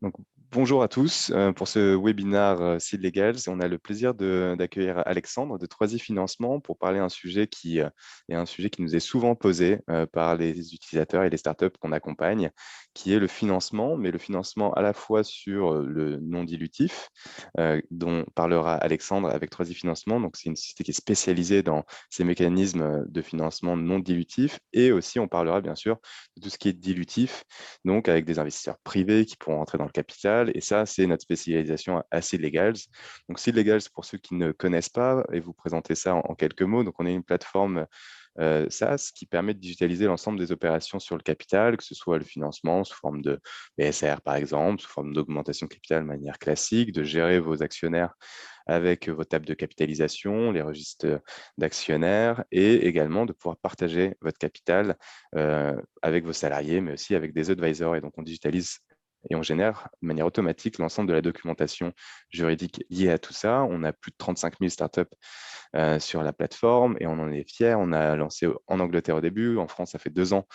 Donc, bonjour à tous. Pour ce webinaire Seed Legals, on a le plaisir d'accueillir Alexandre de Troisy Financement pour parler d'un sujet qui est un sujet qui nous est souvent posé par les utilisateurs et les startups qu'on accompagne, qui est le financement, mais le financement à la fois sur le non dilutif, dont parlera Alexandre avec Troisy Financement. Donc, c'est une société qui est spécialisée dans ces mécanismes de financement non dilutif, et aussi on parlera bien sûr de tout ce qui est dilutif, donc avec des investisseurs privés qui pourront entrer dans le capital. Et ça, c'est notre spécialisation à Seed Legals. Donc, Seed Legals, pour ceux qui ne connaissent pas, et vous présenter ça en quelques mots. Donc, on est une plateforme SaaS qui permet de digitaliser l'ensemble des opérations sur le capital, que ce soit le financement sous forme de BSR par exemple, sous forme d'augmentation de capital de manière classique, de gérer vos actionnaires avec vos tables de capitalisation, les registres d'actionnaires, et également de pouvoir partager votre capital avec vos salariés, mais aussi avec des advisors. Et donc, on digitalise et on génère de manière automatique l'ensemble de la documentation juridique liée à tout ça. On a plus de 35 000 startups sur la plateforme et on en est fiers. On a lancé en Angleterre au début. En France, ça fait 2 ans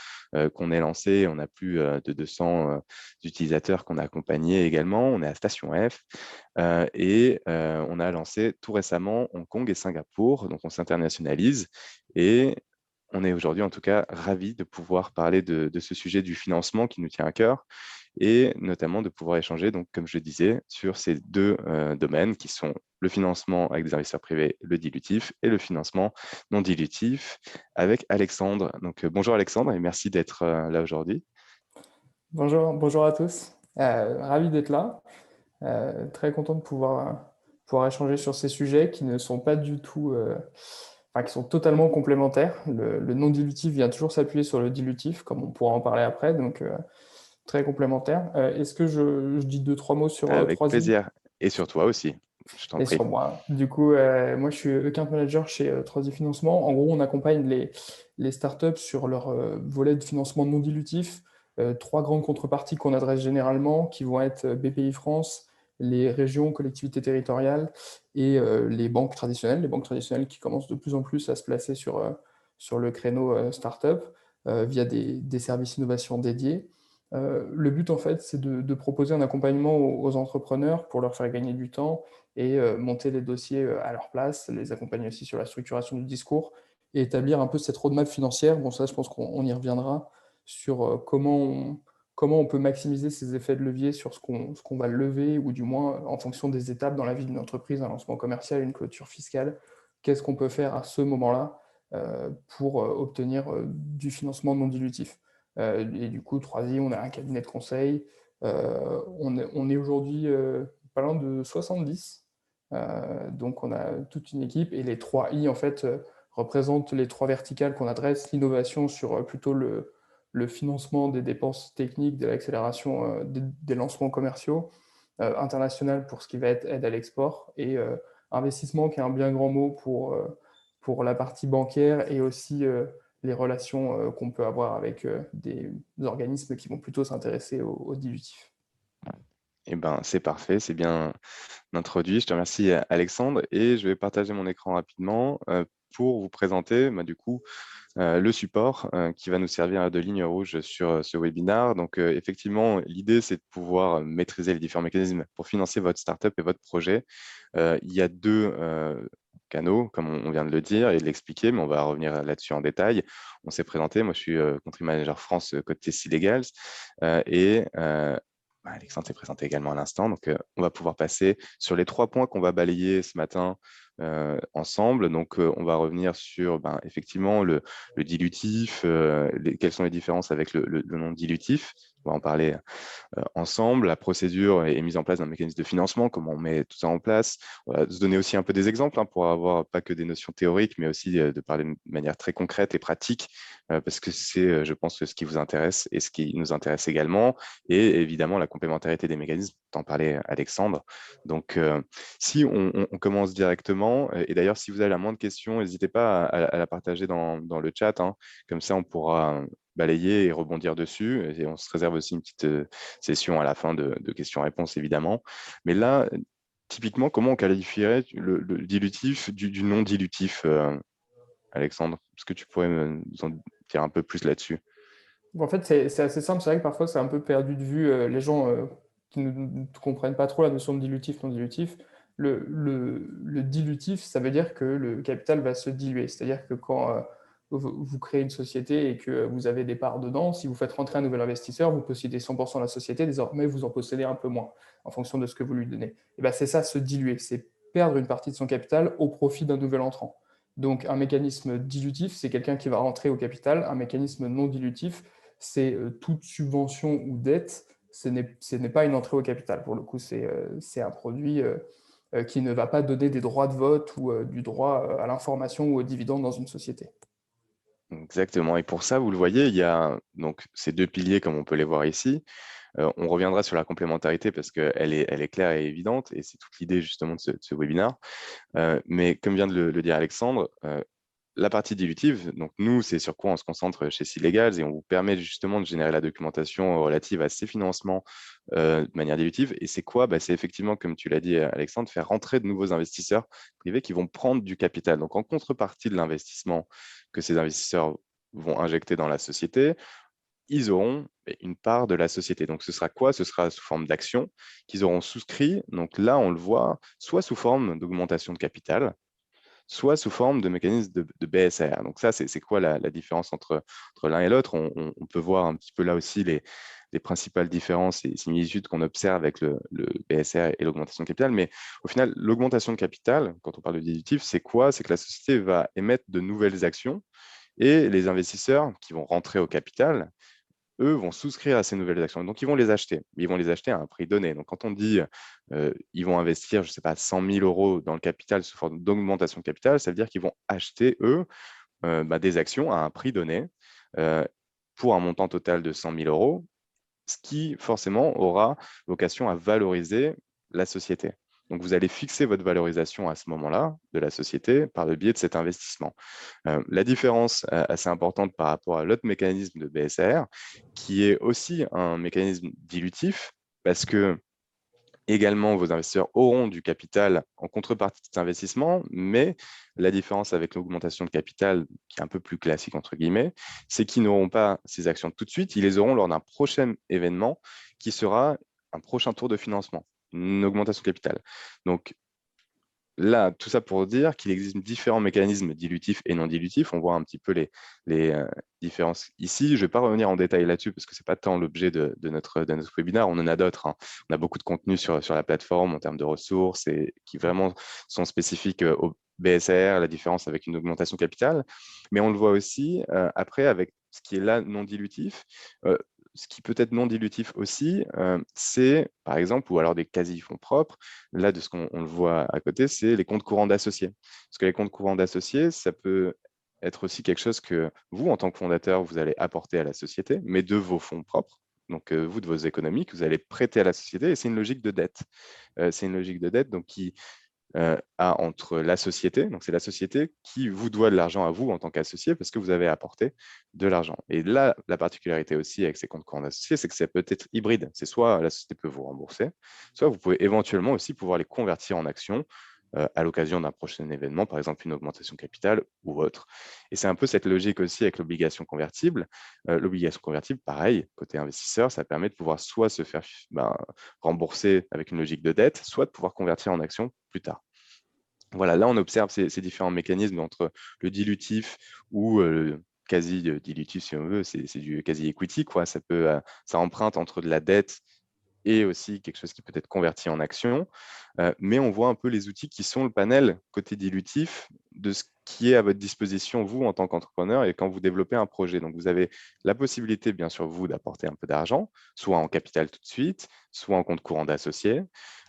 qu'on est lancé. On a plus de 200 utilisateurs qu'on a accompagnés également. On est à Station F et on a lancé tout récemment Hong Kong et Singapour. Donc, on s'internationalise et on est aujourd'hui, en tout cas, ravis de pouvoir parler de ce sujet du financement qui nous tient à cœur et notamment de pouvoir échanger, donc, comme je le disais, sur ces deux domaines qui sont le financement avec des investisseurs privés, le dilutif, et le financement non dilutif avec Alexandre. Donc, bonjour Alexandre et merci d'être là aujourd'hui. Bonjour à tous. Ravi d'être là. Très content de pouvoir échanger sur ces sujets qui ne sont pas du tout, enfin, qui sont totalement complémentaires. Le non dilutif vient toujours s'appuyer sur le dilutif, comme on pourra en parler après, donc très complémentaire. Est-ce que je dis deux, trois mots sur Avec 3i plaisir. Et sur toi aussi, je t'en et prie. sur moi? Du coup, moi, je suis account manager chez 3i Financement. En gros, on accompagne les startups sur leur volet de financement non dilutif. Trois grandes contreparties qu'on adresse généralement, qui vont être BPI France, les régions, collectivités territoriales et les banques traditionnelles qui commencent de plus en plus à se placer sur le créneau startup via des services innovation dédiés. Le but, en fait, c'est de proposer un accompagnement aux entrepreneurs pour leur faire gagner du temps et monter les dossiers à leur place, les accompagner aussi sur la structuration du discours et établir un peu cette roadmap financière. Bon, ça, je pense qu'on y reviendra sur comment on peut maximiser ces effets de levier sur ce qu'on va lever, ou du moins en fonction des étapes dans la vie d'une entreprise, un lancement commercial, une clôture fiscale. Qu'est-ce qu'on peut faire à ce moment-là pour obtenir du financement non dilutif. Et du coup, 3i, on a un cabinet de conseil. On est aujourd'hui pas loin de 70. Donc, on a toute une équipe. Et les 3i, en fait, représentent les trois verticales qu'on adresse. L'innovation sur plutôt le financement des dépenses techniques, de l'accélération des lancements commerciaux. International pour ce qui va être aide à l'export. Et investissement, qui est un bien grand mot pour la partie bancaire et aussi les relations qu'on peut avoir avec des organismes qui vont plutôt s'intéresser au dilutif. Eh ben, c'est parfait, c'est bien introduit. Je te remercie, Alexandre, et je vais partager mon écran rapidement pour vous présenter, bah, du coup, le support qui va nous servir de ligne rouge sur ce webinaire. Donc, effectivement, l'idée, c'est de pouvoir maîtriser les différents mécanismes pour financer votre startup et votre projet. Il y a deux canaux, comme on vient de le dire et de l'expliquer, mais on va revenir là-dessus en détail. On s'est présenté, moi je suis country manager France côté Seed et Alexandre s'est présenté également à l'instant. Donc, on va pouvoir passer sur les 3 points qu'on va balayer ce matin ensemble. Donc, on va revenir sur effectivement le dilutif, quelles sont les différences avec le non dilutif. On va en parler ensemble. La procédure est mise en place d'un mécanisme de financement, comment on met tout ça en place. On va se donner aussi un peu des exemples pour avoir pas que des notions théoriques, mais aussi de parler de manière très concrète et pratique, parce que c'est, je pense, ce qui vous intéresse et ce qui nous intéresse également. Et évidemment, la complémentarité des mécanismes, t'en parlais, Alexandre. Donc, si on commence directement, et d'ailleurs, si vous avez la moindre question, n'hésitez pas à la partager dans le chat, hein. Comme ça, on pourra balayer et rebondir dessus. Et on se réserve aussi une petite session à la fin de questions-réponses, évidemment. Mais là, typiquement, comment on qualifierait le dilutif du non dilutif, Alexandre? Est-ce que tu pourrais nous en dire un peu plus là-dessus? En fait, c'est assez simple. C'est vrai que parfois, c'est un peu perdu de vue. Les gens qui ne comprennent pas trop la notion de dilutif, non dilutif, le dilutif, ça veut dire que le capital va se diluer. C'est-à-dire que quand vous créez une société et que vous avez des parts dedans, si vous faites rentrer un nouvel investisseur, vous possédez 100% de la société, désormais vous en possédez un peu moins en fonction de ce que vous lui donnez. Et ben c'est ça, se diluer, c'est perdre une partie de son capital au profit d'un nouvel entrant. Donc un mécanisme dilutif, c'est quelqu'un qui va rentrer au capital. Un mécanisme non dilutif, c'est toute subvention ou dette, ce n'est pas une entrée au capital. Pour le coup, c'est un produit qui ne va pas donner des droits de vote ou du droit à l'information ou aux dividendes dans une société. Exactement. Et pour ça, vous le voyez, il y a donc ces deux piliers comme on peut les voir ici. On reviendra sur la complémentarité parce elle est claire et évidente et c'est toute l'idée justement de ce webinaire. Mais comme vient de le dire Alexandre, la partie dilutive, donc nous, c'est sur quoi on se concentre chez Sealegals et on vous permet justement de générer la documentation relative à ces financements de manière dilutive. Et c'est quoi? C'est effectivement, comme tu l'as dit Alexandre, faire rentrer de nouveaux investisseurs privés qui vont prendre du capital. Donc en contrepartie de l'investissement que ces investisseurs vont injecter dans la société, ils auront une part de la société. Donc, ce sera quoi? Ce sera sous forme d'actions qu'ils auront souscrit. Donc là, on le voit, soit sous forme d'augmentation de capital, soit sous forme de mécanisme de BSR. Donc ça, c'est quoi la différence entre l'un et l'autre? On peut voir un petit peu là aussi les principales différences et similitudes qu'on observe avec le BSR et l'augmentation de capital. Mais au final, l'augmentation de capital, quand on parle de dilutif, c'est quoi? C'est que la société va émettre de nouvelles actions et les investisseurs qui vont rentrer au capital, eux vont souscrire à ces nouvelles actions. Donc, ils vont les acheter. Ils vont les acheter à un prix donné. Donc, quand on dit ils vont investir, je ne sais pas, 100 000 euros dans le capital sous forme d'augmentation de capital, ça veut dire qu'ils vont acheter, eux, des actions à un prix donné euh, pour un montant total de 100 000 euros, ce qui forcément aura vocation à valoriser la société. Donc, vous allez fixer votre valorisation à ce moment-là de la société par le biais de cet investissement. La différence assez importante par rapport à l'autre mécanisme de BSR, qui est aussi un mécanisme dilutif, parce que également vos investisseurs auront du capital en contrepartie de cet investissement, mais la différence avec l'augmentation de capital, qui est un peu plus classique, entre guillemets, c'est qu'ils n'auront pas ces actions tout de suite, ils les auront lors d'un prochain événement qui sera un prochain tour de financement, une augmentation de capital. Donc, là, tout ça pour dire qu'il existe différents mécanismes dilutifs et non dilutifs. On voit un petit peu les différences ici. Je ne vais pas revenir en détail là-dessus parce que ce n'est pas tant l'objet de notre webinaire. On en a d'autres, hein. On a beaucoup de contenu sur la plateforme en termes de ressources et qui vraiment sont spécifiques au BSR, la différence avec une augmentation capitale. Mais on le voit aussi après avec ce qui est là non dilutif. Ce qui peut être non dilutif aussi, c'est par exemple, ou alors des quasi-fonds propres. Là, de ce qu'on le voit à côté, c'est les comptes courants d'associés. Parce que les comptes courants d'associés, ça peut être aussi quelque chose que vous, en tant que fondateur, vous allez apporter à la société, mais de vos fonds propres. Donc, vous, de vos économies, que vous allez prêter à la société. Et c'est une logique de dette. C'est une logique de dette donc, qui entre la société, donc c'est la société qui vous doit de l'argent à vous en tant qu'associé parce que vous avez apporté de l'argent. Et là, la particularité aussi avec ces comptes courants d'associés, c'est que ça peut être hybride. C'est soit la société peut vous rembourser, soit vous pouvez éventuellement aussi pouvoir les convertir en actions à l'occasion d'un prochain événement, par exemple une augmentation de capital ou autre. Et c'est un peu cette logique aussi avec l'obligation convertible. L'obligation convertible, pareil, côté investisseur, ça permet de pouvoir soit se faire rembourser avec une logique de dette, soit de pouvoir convertir en actions plus tard. Voilà, là, on observe ces différents mécanismes entre le dilutif ou le quasi-dilutif, si on veut, c'est du quasi-equity, quoi. Ça emprunte entre de la dette et aussi quelque chose qui peut être converti en action. Mais on voit un peu les outils qui sont le panel côté dilutif de ce qui est à votre disposition, vous, en tant qu'entrepreneur, et quand vous développez un projet. Donc, vous avez la possibilité, bien sûr, vous, d'apporter un peu d'argent, soit en capital tout de suite, soit en compte courant d'associés.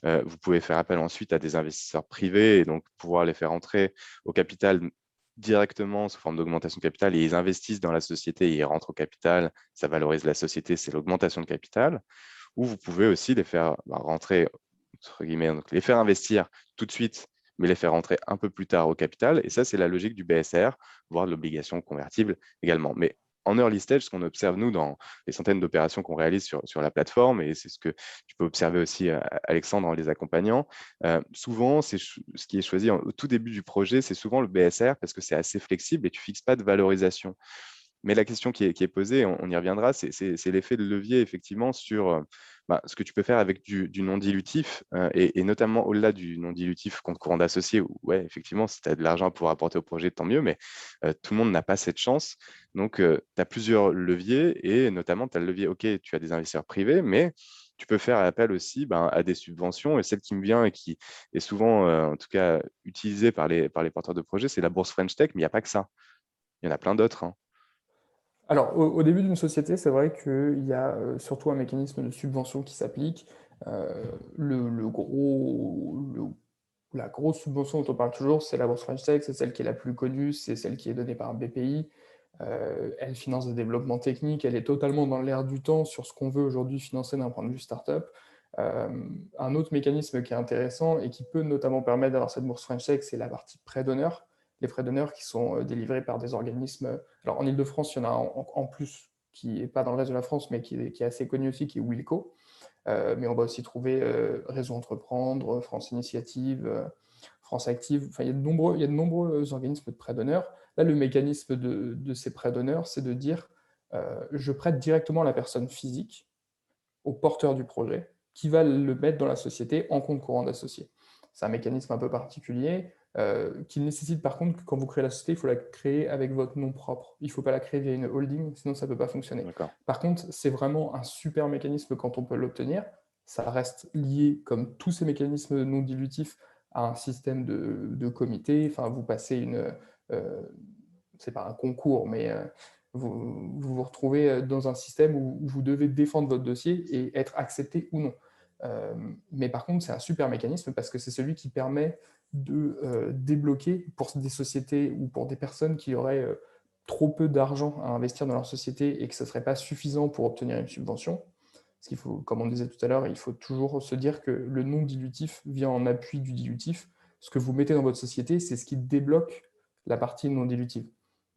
Vous pouvez faire appel ensuite à des investisseurs privés et donc pouvoir les faire entrer au capital directement sous forme d'augmentation de capital et ils investissent dans la société et ils rentrent au capital, ça valorise la société, c'est l'augmentation de capital. Ou vous pouvez aussi les faire rentrer, entre guillemets, donc les faire investir tout de suite, mais les faire rentrer un peu plus tard au capital. Et ça, c'est la logique du BSR, voire de l'obligation convertible également. Mais en early stage, ce qu'on observe, nous, dans les centaines d'opérations qu'on réalise sur la plateforme, et c'est ce que tu peux observer aussi, Alexandre, en les accompagnant, souvent, ce qui est choisi au tout début du projet, c'est souvent le BSR parce que c'est assez flexible et tu ne fixes pas de valorisation. Mais la question qui est posée, on y reviendra, c'est l'effet de levier effectivement sur ce que tu peux faire avec du non dilutif et notamment au-delà du non dilutif compte courant d'associé. Où, ouais, effectivement, si tu as de l'argent pour apporter au projet, tant mieux, mais tout le monde n'a pas cette chance. Donc, tu as plusieurs leviers et notamment, tu as le levier, OK, tu as des investisseurs privés, mais tu peux faire appel aussi à des subventions. Et celle qui me vient et qui est souvent, en tout cas, utilisée par les porteurs de projets, c'est la bourse French Tech, mais il n'y a pas que ça. Il y en a plein d'autres, hein. Alors, au début d'une société, c'est vrai qu'il y a surtout un mécanisme de subvention qui s'applique. Euh, la grosse subvention dont on parle toujours, c'est la bourse French Tech, c'est celle qui est la plus connue, c'est celle qui est donnée par BPI. Elle finance des développements techniques, elle est totalement dans l'air du temps sur ce qu'on veut aujourd'hui financer d'un point de vue startup. Euh, un autre mécanisme qui est intéressant et qui peut notamment permettre d'avoir cette bourse French Tech, c'est la partie prêt d'honneur. Les prêts d'honneur qui sont délivrés par des organismes. Alors en Ile-de-France, il y en a en plus qui n'est pas dans le reste de la France, mais qui est assez connu aussi, qui est Wilco. Mais on va aussi trouver Réseau Entreprendre, France Initiative, France Active. Enfin, il y a de nombreux organismes de prêts d'honneur. Là, le mécanisme de ces prêts d'honneur, c'est de dire je prête directement à la personne physique, au porteur du projet, qui va le mettre dans la société en compte courant d'associé. C'est un mécanisme un peu particulier qui nécessite par contre que quand vous créez la société, il faut la créer avec votre nom propre. Il ne faut pas la créer via une holding, sinon ça ne peut pas fonctionner. D'accord. Par contre, c'est vraiment un super mécanisme quand on peut l'obtenir. Ça reste lié, comme tous ces mécanismes non dilutifs, à un système de comité. Enfin, vous passez c'est pas un concours, mais vous retrouvez dans un système où vous devez défendre votre dossier et être accepté ou non. Mais par contre, c'est un super mécanisme parce que c'est celui qui permet de débloquer pour des sociétés ou pour des personnes qui auraient trop peu d'argent à investir dans leur société et que ce ne serait pas suffisant pour obtenir une subvention. Parce qu'il faut, comme on disait tout à l'heure, il faut toujours se dire que le non dilutif vient en appui du dilutif. Ce que vous mettez dans votre société, c'est ce qui débloque la partie non dilutive.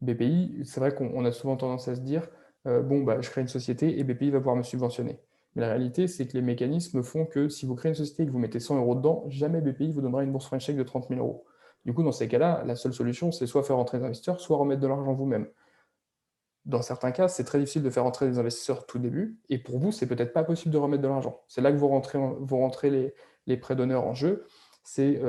BPI, c'est vrai qu'on a souvent tendance à se dire je crée une société et BPI va pouvoir me subventionner. Mais la réalité, c'est que les mécanismes font que si vous créez une société et que vous mettez 100 euros dedans, jamais BPI vous donnera une bourse French Tech de 30 000 euros. Du coup, dans ces cas-là, la seule solution, c'est soit faire rentrer des investisseurs, soit remettre de l'argent vous-même. Dans certains cas, c'est très difficile de faire rentrer des investisseurs tout début, et pour vous, c'est peut-être pas possible de remettre de l'argent. C'est là que vous rentrez les prêts d'honneur en jeu. C'est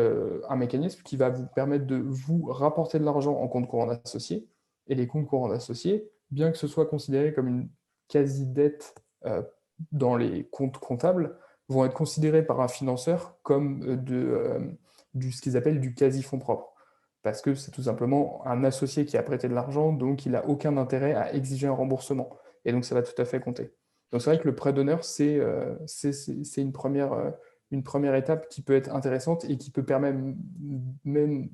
un mécanisme qui va vous permettre de vous rapporter de l'argent en compte courant d'associé, et les comptes courants d'associés, bien que ce soit considéré comme une quasi-dette dans les comptes comptables, vont être considérés par un financeur comme ce qu'ils appellent du quasi-fonds propre parce que c'est tout simplement un associé qui a prêté de l'argent, donc il n'a aucun intérêt à exiger un remboursement. Et donc ça va tout à fait compter. Donc c'est vrai que le prêt d'honneur, c'est une première étape qui peut être intéressante et qui peut même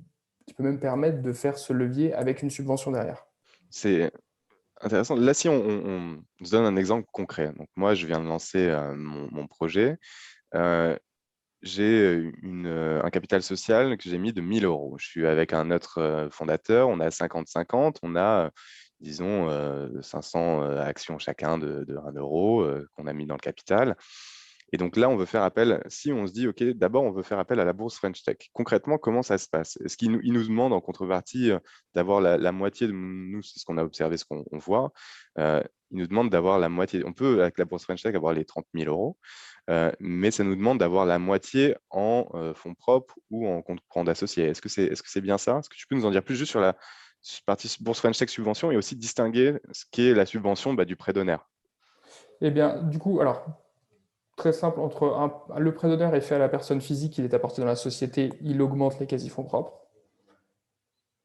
permettre de faire ce levier avec une subvention derrière. C'est intéressant. Là, si on se donne un exemple concret. Donc, moi, je viens de lancer mon projet. Euh, j'ai un capital social que j'ai mis de 1 000 euros. Je suis avec un autre fondateur. On a 50-50. On a, disons, 500 actions chacun de 1 euro qu'on a mis dans le capital. Et donc là, on veut faire appel, si on se dit, OK, d'abord, on veut faire appel à la bourse French Tech. Concrètement, comment ça se passe? Est-ce qu'il nous demande en contrepartie d'avoir la moitié de nous, c'est ce qu'on a observé, ce qu'on voit. Il nous demande d'avoir la moitié. On peut, avec la bourse French Tech, avoir les 30 000 euros, mais ça nous demande d'avoir la moitié en fonds propres ou en compte courant d'associés. Est-ce que c'est bien ça? Est-ce que tu peux nous en dire plus juste sur la partie bourse French Tech subvention et aussi distinguer ce qu'est la subvention du prêt d'honneur? Eh bien, du coup, alors, très simple, le prêt d'honneur est fait à la personne physique, il est apporté dans la société, il augmente les quasi-fonds propres.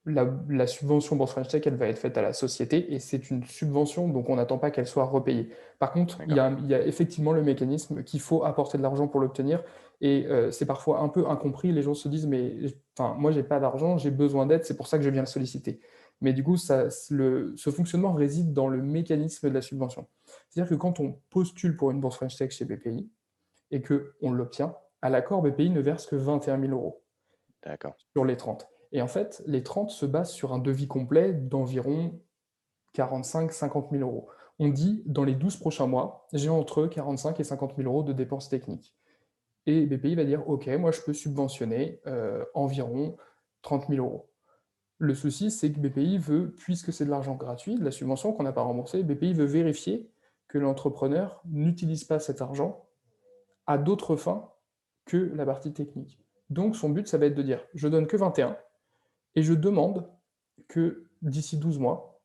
La subvention Bourse French Tech, elle va être faite à la société et c'est une subvention, donc on n'attend pas qu'elle soit repayée. Par contre, D'accord. il y a effectivement le mécanisme qu'il faut apporter de l'argent pour l'obtenir et c'est parfois un peu incompris. Les gens se disent, mais enfin, moi, j'ai pas d'argent, j'ai besoin d'aide, c'est pour ça que je viens le solliciter. Mais du coup, ce fonctionnement réside dans le mécanisme de la subvention. C'est-à-dire que quand on postule pour une Bourse French Tech chez BPI et qu'on l'obtient, à l'accord, BPI ne verse que 21 000 euros D'accord. sur les 30. Et en fait, les 30 se basent sur un devis complet d'environ 45-50 000 euros. On dit, dans les 12 prochains mois, j'ai entre 45 et 50 000 euros de dépenses techniques. Et BPI va dire, OK, moi je peux subventionner environ 30 000 euros. Le souci, c'est que BPI veut, puisque c'est de l'argent gratuit, de la subvention qu'on n'a pas remboursée, BPI veut vérifier que l'entrepreneur n'utilise pas cet argent à d'autres fins que la partie technique. Donc son but, ça va être de dire, je donne que 21 et je demande que d'ici 12 mois,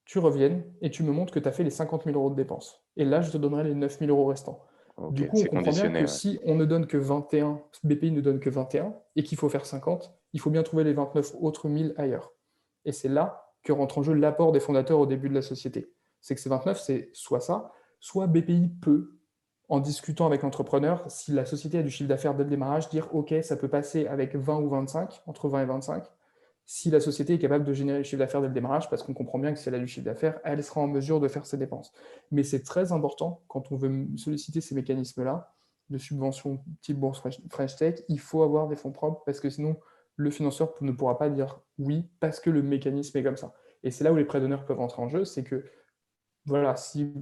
tu reviennes et tu me montres que tu as fait les 50 000 euros de dépenses. Et là, je te donnerai les 9 000 euros restants. Ok, Du coup, on c'est comprend bien conditionné, que ouais. si on ne donne que 21, BPI ne donne que 21 et qu'il faut faire 50, il faut bien trouver les 29 autres 1000 ailleurs. Et c'est là que rentre en jeu l'apport des fondateurs au début de la société. C'est que ces 29, c'est soit ça, soit BPI peut, en discutant avec l'entrepreneur, si la société a du chiffre d'affaires dès le démarrage, dire OK, ça peut passer avec 20 ou 25, entre 20 et 25, si la société est capable de générer le chiffre d'affaires dès le démarrage, parce qu'on comprend bien que si elle a du chiffre d'affaires, elle sera en mesure de faire ses dépenses. Mais c'est très important, quand on veut solliciter ces mécanismes-là, de subvention type bourse French Tech, il faut avoir des fonds propres, parce que sinon, le financeur ne pourra pas dire oui, parce que le mécanisme est comme ça. Et c'est là où les prêts d'honneur peuvent entrer en jeu, c'est que, voilà, si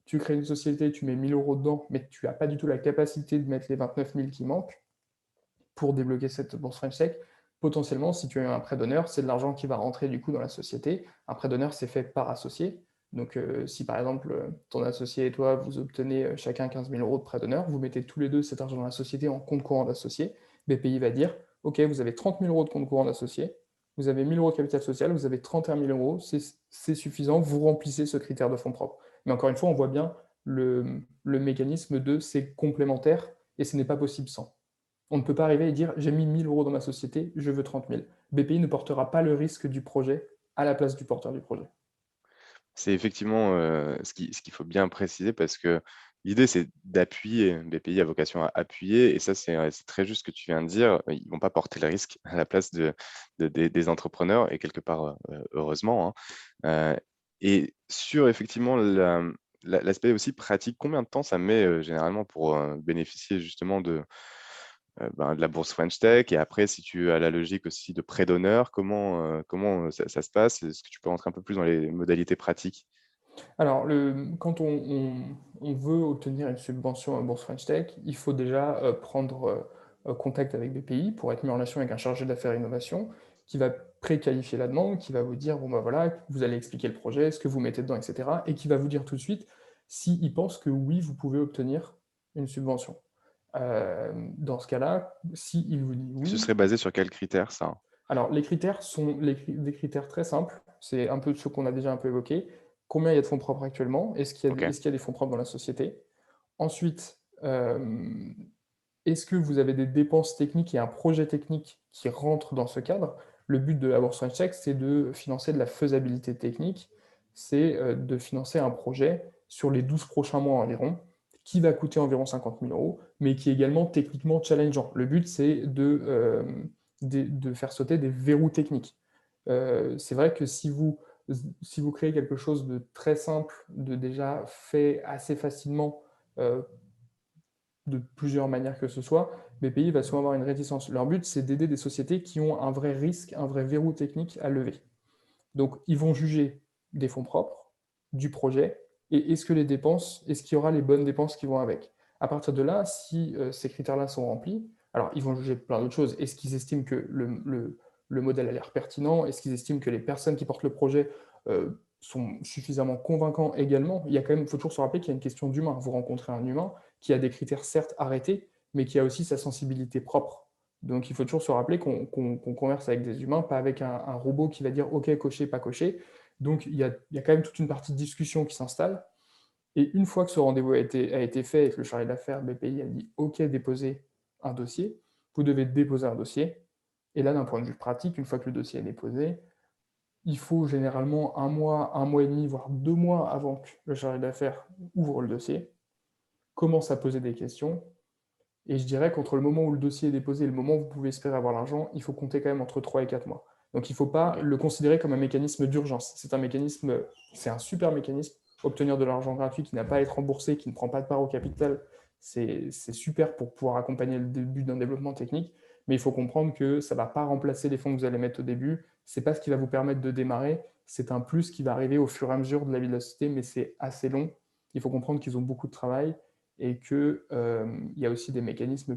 tu crées une société, tu mets 1000 euros dedans, mais tu n'as pas du tout la capacité de mettre les 29 000 qui manquent, pour débloquer cette bourse French Tech, potentiellement, si tu as un prêt d'honneur, c'est de l'argent qui va rentrer du coup dans la société. Un prêt d'honneur, c'est fait par associé. Donc, si par exemple, ton associé et toi, vous obtenez chacun 15 000 euros de prêt d'honneur, vous mettez tous les deux cet argent dans la société en compte courant d'associé, BPI va dire, OK, vous avez 30 000 euros de compte courant d'associé, vous avez 1 000 euros de capital social, vous avez 31 000 euros, c'est suffisant, vous remplissez ce critère de fonds propres. Mais encore une fois, on voit bien le mécanisme de c'est complémentaire et ce n'est pas possible sans. On ne peut pas arriver et dire j'ai mis 1000 euros dans ma société, je veux 30 000. BPI ne portera pas le risque du projet à la place du porteur du projet. C'est effectivement ce qu'il faut bien préciser parce que l'idée, c'est d'appuyer. BPI a vocation à appuyer et ça, c'est très juste ce que tu viens de dire. Ils ne vont pas porter le risque à la place des entrepreneurs et quelque part, heureusement, hein. Et sur effectivement l'aspect aussi pratique, combien de temps ça met généralement pour bénéficier justement de la bourse French Tech et après, si tu as la logique aussi de prêt d'honneur, comment ça se passe? Est-ce que tu peux rentrer un peu plus dans les modalités pratiques? Alors, quand on veut obtenir une subvention à Bourse French Tech, il faut déjà prendre contact avec BPI pour être mis en relation avec un chargé d'affaires innovation qui va préqualifier la demande, qui va vous dire, bon ben voilà, vous allez expliquer le projet, ce que vous mettez dedans, etc. Et qui va vous dire tout de suite s'il pense que oui, vous pouvez obtenir une subvention. Dans ce cas-là, s'il vous dit Ce oui, serait basé sur quels critères, ça? alors, les critères sont des critères très simples. C'est un peu ce qu'on a déjà un peu évoqué. Combien il y a de fonds propres actuellement? Ok. Est-ce qu'il y a des fonds propres dans la société? Ensuite, est-ce que vous avez des dépenses techniques et un projet technique qui rentre dans ce cadre? Le but de la bourse French Tech, c'est de financer de la faisabilité technique. C'est de financer un projet sur les 12 prochains mois environ, qui va coûter environ 50 000 euros, mais qui est également techniquement challengeant. Le but, c'est de faire sauter des verrous techniques. C'est vrai que si vous créez quelque chose de très simple, de déjà fait assez facilement, euh, de plusieurs manières que ce soit, BPI va souvent avoir une réticence. Leur but, c'est d'aider des sociétés qui ont un vrai risque, un vrai verrou technique à lever. Donc, ils vont juger des fonds propres, du projet, et est-ce que les dépenses, est-ce qu'il y aura les bonnes dépenses qui vont avec. À partir de là, si ces critères-là sont remplis, alors ils vont juger plein d'autres choses. Est-ce qu'ils estiment que le modèle a l'air pertinent? Est-ce qu'ils estiment que les personnes qui portent le projet sont suffisamment convaincants également? Il y a quand même, il faut toujours se rappeler qu'il y a une question d'humain. Vous rencontrez un humain qui a des critères certes arrêtés, mais qui a aussi sa sensibilité propre. Donc il faut toujours se rappeler qu'on converse avec des humains, pas avec un robot qui va dire OK, cocher, pas cocher. Donc il y a quand même toute une partie de discussion qui s'installe. Et une fois que ce rendez-vous a été fait et que le chargé d'affaires BPI a dit OK, déposez un dossier, vous devez déposer un dossier. Et là, d'un point de vue pratique, une fois que le dossier est déposé, il faut généralement un mois et demi, voire 2 mois avant que le chargé d'affaires ouvre le dossier, commence à poser des questions. Et je dirais qu'entre le moment où le dossier est déposé et le moment où vous pouvez espérer avoir l'argent, il faut compter quand même entre 3 et 4 mois. Donc il ne faut pas Ok. le considérer comme un mécanisme d'urgence. C'est un super mécanisme. Obtenir de l'argent gratuit qui n'a pas à être remboursé, qui ne prend pas de part au capital, c'est super pour pouvoir accompagner le début d'un développement technique. Mais il faut comprendre que ça ne va pas remplacer les fonds que vous allez mettre au début. Ce n'est pas ce qui va vous permettre de démarrer. C'est un plus qui va arriver au fur et à mesure de la vie de la société, mais c'est assez long. Il faut comprendre qu'ils ont beaucoup de travail et qu'il y a aussi des mécanismes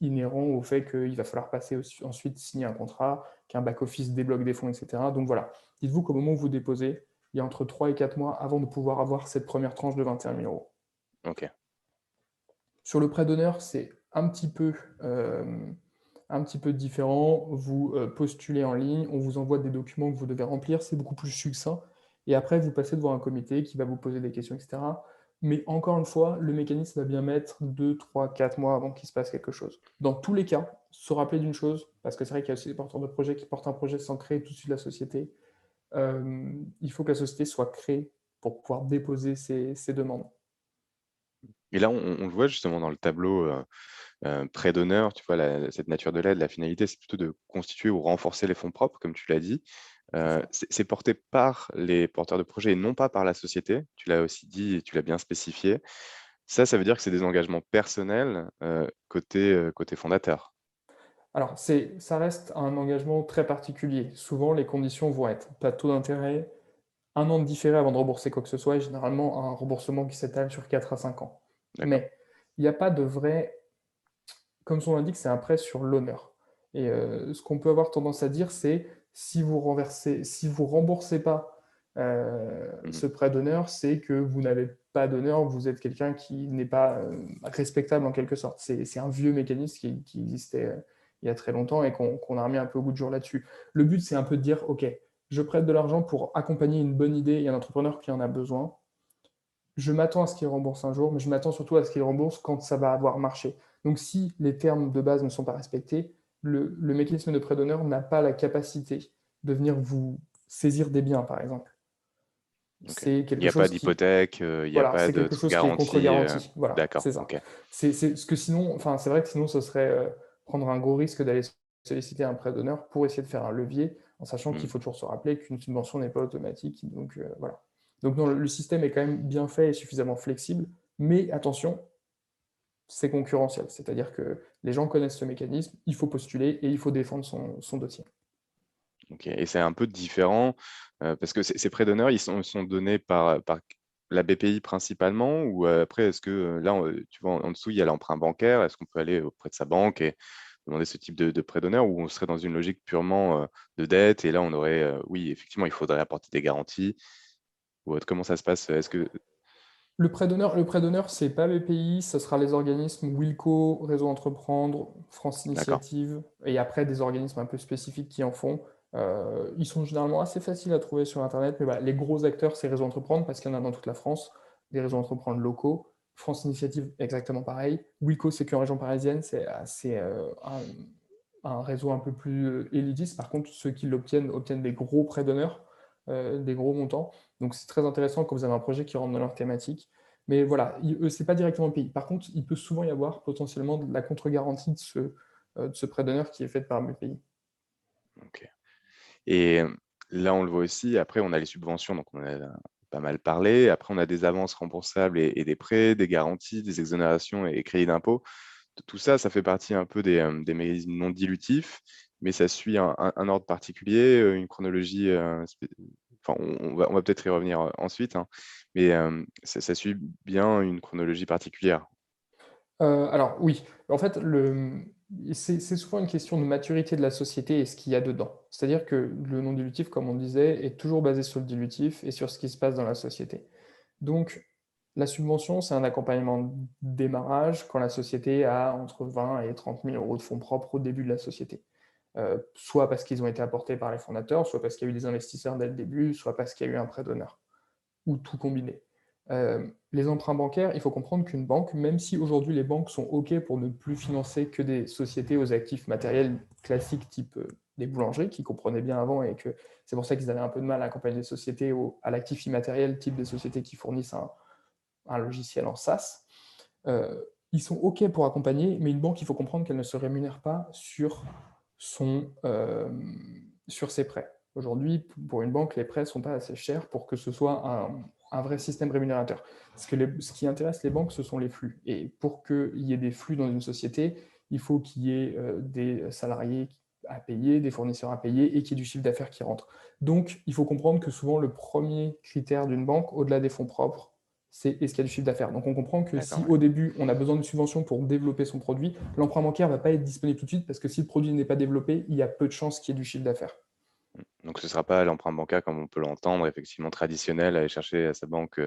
inhérent au fait qu'il va falloir passer ensuite signer un contrat, qu'un back-office débloque des fonds, etc. Donc voilà, dites-vous qu'au moment où vous déposez, il y a entre 3 et 4 mois avant de pouvoir avoir cette première tranche de 21 000 euros. OK. Sur le prêt d'honneur, c'est un petit peu différent. Vous postulez en ligne, on vous envoie des documents que vous devez remplir, c'est beaucoup plus succinct. Et après, vous passez devant un comité qui va vous poser des questions, etc. Mais encore une fois, le mécanisme va bien mettre 2, 3, 4 mois avant qu'il se passe quelque chose. Dans tous les cas, se rappeler d'une chose, parce que c'est vrai qu'il y a aussi des porteurs de projets qui portent un projet sans créer tout de suite la société. Il faut que la société soit créée pour pouvoir déposer ces demandes. Et là, on le voit justement dans le tableau, prêt d'honneur, tu vois, cette nature de l'aide, la finalité, c'est plutôt de constituer ou renforcer les fonds propres, comme tu l'as dit. C'est ça. C'est porté par les porteurs de projets et non pas par la société. Tu l'as aussi dit et tu l'as bien spécifié. Ça veut dire que c'est des engagements personnels, côté fondateur. Alors, ça reste un engagement très particulier. Souvent, les conditions vont être pas de taux d'intérêt, un an de différé avant de rembourser quoi que ce soit, et généralement un remboursement qui s'étale sur 4 à 5 ans. D'accord. Mais il n'y a pas de vrai, comme son l'indique, c'est un prêt sur l'honneur. Et ce qu'on peut avoir tendance à dire, c'est si vous remboursez pas Mmh. ce prêt d'honneur, c'est que vous n'avez pas d'honneur, vous êtes quelqu'un qui n'est pas respectable en quelque sorte. C'est un vieux mécanisme qui existait il y a très longtemps et qu'on a remis un peu au goût du jour là-dessus. Le but, c'est un peu de dire, OK, je prête de l'argent pour accompagner une bonne idée et un entrepreneur qui en a besoin. Je m'attends à ce qu'il rembourse un jour, mais je m'attends surtout à ce qu'il rembourse quand ça va avoir marché. Donc si les termes de base ne sont pas respectés, le mécanisme de prêt d'honneur n'a pas la capacité de venir vous saisir des biens, par exemple. OK. C'est Il n'y quelque a pas chose qui, d'hypothèque, il n'y a voilà, pas c'est de quelque truc chose qui est garanti, contre-garanti. Voilà, d'accord, c'est ça. OK. C'est ce que sinon, enfin, c'est vrai que sinon, ce serait prendre un gros risque d'aller solliciter un prêt d'honneur pour essayer de faire un levier, en sachant qu'il Mmh. faut toujours se rappeler qu'une subvention n'est pas automatique. Donc voilà. Donc non, le système est quand même bien fait et suffisamment flexible, mais attention, c'est concurrentiel. C'est-à-dire que les gens connaissent ce mécanisme, il faut postuler et il faut défendre son dossier. OK, et c'est un peu différent, parce que ces prêts d'honneur, ils sont donnés par la BPI principalement ou, après est-ce que, là, tu vois, en dessous, il y a l'emprunt bancaire. Est-ce qu'on peut aller auprès de sa banque et demander ce type de prêt d'honneur ou on serait dans une logique purement, de dette et là, on aurait, oui, effectivement, il faudrait apporter des garanties ou autre? Comment ça se passe? Est-ce que Le prêt d'honneur, c'est pas BPI, ce sera les organismes Wilco, Réseau Entreprendre, France d'accord, Initiative, et après des organismes un peu spécifiques qui en font. Ils sont généralement assez faciles à trouver sur Internet, mais voilà, les gros acteurs, c'est Réseau Entreprendre, parce qu'il y en a dans toute la France, des réseaux entreprendre locaux. France Initiative, exactement pareil. Wilco, c'est qu'en région parisienne, c'est un réseau un peu plus élitiste. Par contre, ceux qui l'obtiennent obtiennent des gros prêts d'honneur, des gros montants. Donc c'est très intéressant quand vous avez un projet qui rentre dans leur thématique. Mais voilà, ce n'est pas directement le pays. Par contre, il peut souvent y avoir potentiellement de la contre-garantie de ce prêt d'honneur qui est fait par BPI. OK. Et là, on le voit aussi, après, on a les subventions, donc on en a pas mal parlé. Après, on a des avances remboursables et des prêts, des garanties, des exonérations et crédits d'impôt. Tout ça, ça fait partie un peu des mécanismes non dilutifs, mais ça suit un ordre particulier, une chronologie, enfin, on va peut-être y revenir ensuite, hein, mais ça suit bien une chronologie particulière. Alors oui, en fait, c'est souvent une question de maturité de la société et ce qu'il y a dedans. C'est-à-dire que le non dilutif, comme on disait, est toujours basé sur le dilutif et sur ce qui se passe dans la société. Donc, la subvention, c'est un accompagnement de démarrage quand la société a entre 20 et 30 000 euros de fonds propres au début de la société. Soit parce qu'ils ont été apportés par les fondateurs, soit parce qu'il y a eu des investisseurs dès le début, soit parce qu'il y a eu un prêt d'honneur, ou tout combiné. Les emprunts bancaires, il faut comprendre qu'une banque, même si aujourd'hui les banques sont OK pour ne plus financer que des sociétés aux actifs matériels classiques type des boulangeries, qui comprenaient bien avant et que c'est pour ça qu'ils avaient un peu de mal à accompagner les sociétés à l'actif immatériel, type des sociétés qui fournissent un logiciel en SaaS. Ils sont OK pour accompagner, mais une banque, il faut comprendre qu'elle ne se rémunère pas sur ses prêts. Aujourd'hui, pour une banque, les prêts ne sont pas assez chers pour que ce soit un vrai système rémunérateur. Ce qui intéresse les banques, ce sont les flux. Et pour qu'il y ait des flux dans une société, il faut qu'il y ait des salariés à payer, des fournisseurs à payer et qu'il y ait du chiffre d'affaires qui rentre. Donc, il faut comprendre que souvent, le premier critère d'une banque, au-delà des fonds propres, c'est est-ce qu'il y a du chiffre d'affaires. Donc on comprend que D'accord, si ouais. au début, on a besoin de subventions pour développer son produit, l'emprunt bancaire ne va pas être disponible tout de suite parce que si le produit n'est pas développé, il y a peu de chances qu'il y ait du chiffre d'affaires. Donc, ce ne sera pas l'emprunt bancaire comme on peut l'entendre, effectivement traditionnel, aller chercher à sa banque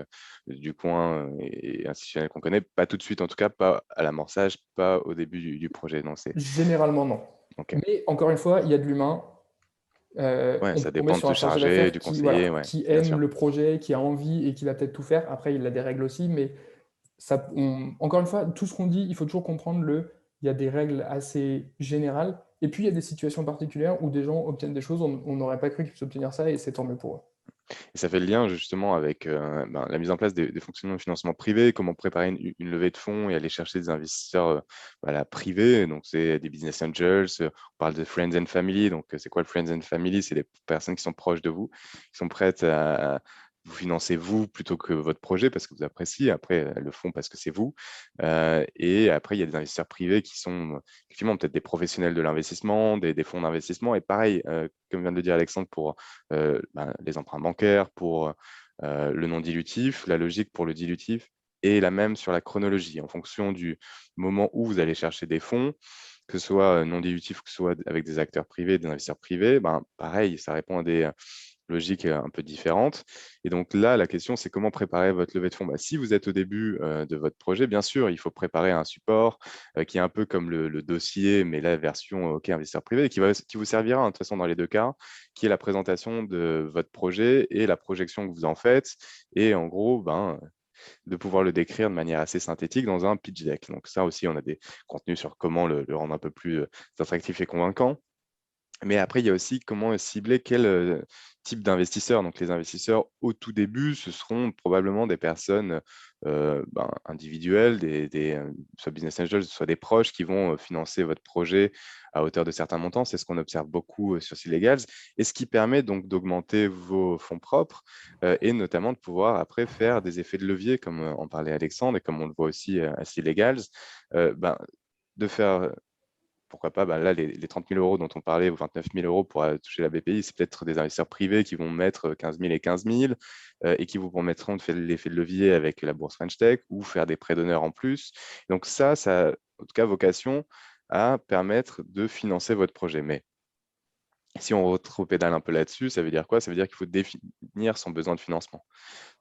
du coin et institutionnelle qu'on connaît. Pas tout de suite, en tout cas, pas à l'amorçage, pas au début du projet. Non, c'est Généralement, non. OK. Mais encore une fois, il y a de l'humain. Ouais, On ça peut tomber dépend de sur ce un chargé chargé, d'affaires du qui, conseiller, voilà, ouais, qui bien aime sûr. le projet, qui a envie et qui va peut-être tout faire. Après, il a des règles aussi, mais encore une fois, tout ce qu'on dit, il faut toujours comprendre il y a des règles assez générales, et puis il y a des situations particulières où des gens obtiennent des choses, on n'aurait pas cru qu'ils puissent obtenir ça, et c'est tant mieux pour eux. Et ça fait le lien justement avec la mise en place des fonctionnements de financement privé, comment préparer une levée de fonds et aller chercher des investisseurs voilà, privés. Donc, c'est des business angels, on parle de friends and family. Donc, c'est quoi le friends and family? C'est des personnes qui sont proches de vous, qui sont prêtes à vous financer vous plutôt que votre projet parce que vous appréciez. Après, elles le font parce que c'est vous. Et après, il y a des investisseurs privés qui sont effectivement peut-être des professionnels de l'investissement, des fonds d'investissement. Et pareil, comme vient de le dire Alexandre, pour les emprunts bancaires, pour le non dilutif, la logique pour le dilutif et la même sur la chronologie en fonction du moment où vous allez chercher des fonds, que ce soit non dilutif, que ce soit avec des acteurs privés, des investisseurs privés, pareil, ça répond à des logiques un peu différentes. Et donc là, la question, c'est comment préparer votre levée de fonds. Si vous êtes au début de votre projet, bien sûr, il faut préparer un support qui est un peu comme le dossier, mais la version OK investisseur privé, qui vous servira de toute façon dans les deux cas, qui est la présentation de votre projet et la projection que vous en faites. Et en gros, de pouvoir le décrire de manière assez synthétique dans un pitch deck. Donc ça aussi, on a des contenus sur comment le rendre un peu plus attractif et convaincant. Mais après, il y a aussi comment cibler quel type d'investisseurs. Donc, les investisseurs au tout début, ce seront probablement des personnes individuelles, soit business angels, soit des proches qui vont financer votre projet à hauteur de certains montants. C'est ce qu'on observe beaucoup sur Illegals. Et ce qui permet donc d'augmenter vos fonds propres et notamment de pouvoir après faire des effets de levier, comme en parlait Alexandre et comme on le voit aussi à Illegals, de faire pourquoi pas, là, les 30 000 euros dont on parlait, ou 29 000 euros pour toucher la BPI, c'est peut-être des investisseurs privés qui vont mettre 15 000 et 15 000 et qui vous permettront de faire l'effet de levier avec la bourse French Tech ou faire des prêts d'honneur en plus. Donc ça a en tout cas vocation à permettre de financer votre projet. Mais si on retropédale un peu là-dessus, ça veut dire quoi? Ça veut dire qu'il faut définir son besoin de financement.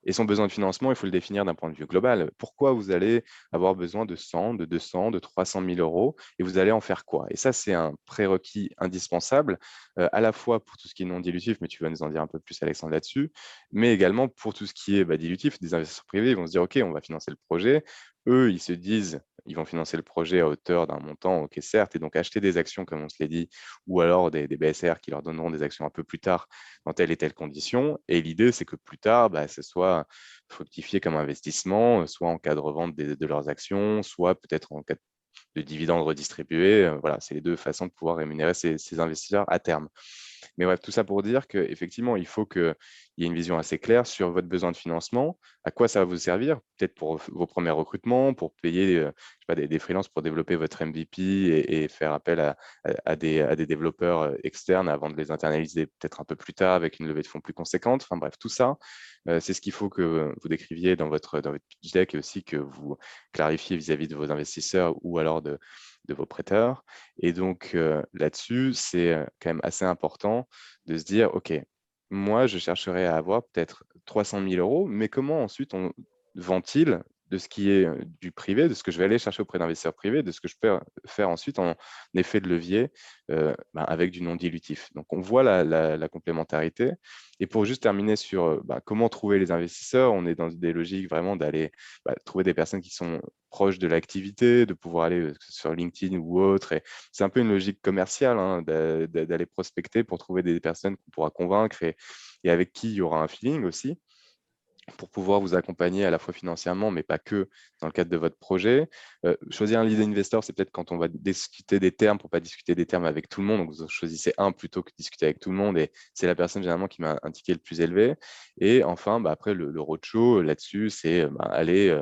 Et son besoin de financement, il faut le définir d'un point de vue global. Pourquoi vous allez avoir besoin de 100, de 200, de 300 000 euros et vous allez en faire quoi? Et ça, c'est un prérequis indispensable, à la fois pour tout ce qui est non dilutif, mais tu vas nous en dire un peu plus, Alexandre, là-dessus, mais également pour tout ce qui est dilutif. Des investisseurs privés, ils vont se dire, OK, on va financer le projet. Eux, ils se disent, ils vont financer le projet à hauteur d'un montant, OK, certes, et donc acheter des actions, comme on se l'est dit, ou alors des BSR qui leur donneront des actions un peu plus tard dans telle et telle condition. Et l'idée, c'est que plus tard, ce soit fructifié comme investissement, soit en cas de revente de leurs actions, soit peut-être en cas de dividendes redistribués. Voilà, c'est les deux façons de pouvoir rémunérer ces investisseurs à terme. Mais bref, tout ça pour dire qu'effectivement, il faut qu'il y ait une vision assez claire sur votre besoin de financement, à quoi ça va vous servir, peut-être pour vos premiers recrutements, pour payer je sais pas, des freelances pour développer votre MVP et faire appel à des développeurs externes avant de les internaliser peut-être un peu plus tard avec une levée de fonds plus conséquente. Enfin bref, tout ça, c'est ce qu'il faut que vous décriviez dans votre pitch deck et aussi que vous clarifiez vis-à-vis de vos investisseurs ou alors de vos prêteurs. Et donc là-dessus, c'est quand même assez important de se dire, OK, moi, je chercherais à avoir peut-être 300 000 euros, mais comment ensuite on ventile de ce qui est du privé, de ce que je vais aller chercher auprès d'investisseurs privés, de ce que je peux faire ensuite en effet de levier avec du non dilutif. Donc, on voit la complémentarité. Et pour juste terminer sur comment trouver les investisseurs, on est dans des logiques vraiment d'aller trouver des personnes qui sont proches de l'activité, de pouvoir aller sur LinkedIn ou autre. Et c'est un peu une logique commerciale d'aller prospecter pour trouver des personnes qu'on pourra convaincre et avec qui il y aura un feeling aussi pour pouvoir vous accompagner à la fois financièrement, mais pas que dans le cadre de votre projet. Choisir un lead investor, c'est peut-être quand on va discuter des termes pour pas discuter des termes avec tout le monde. Donc, vous choisissez un plutôt que discuter avec tout le monde et c'est la personne généralement qui m'a indiqué le plus élevé. Et enfin, après le roadshow là-dessus, c'est aller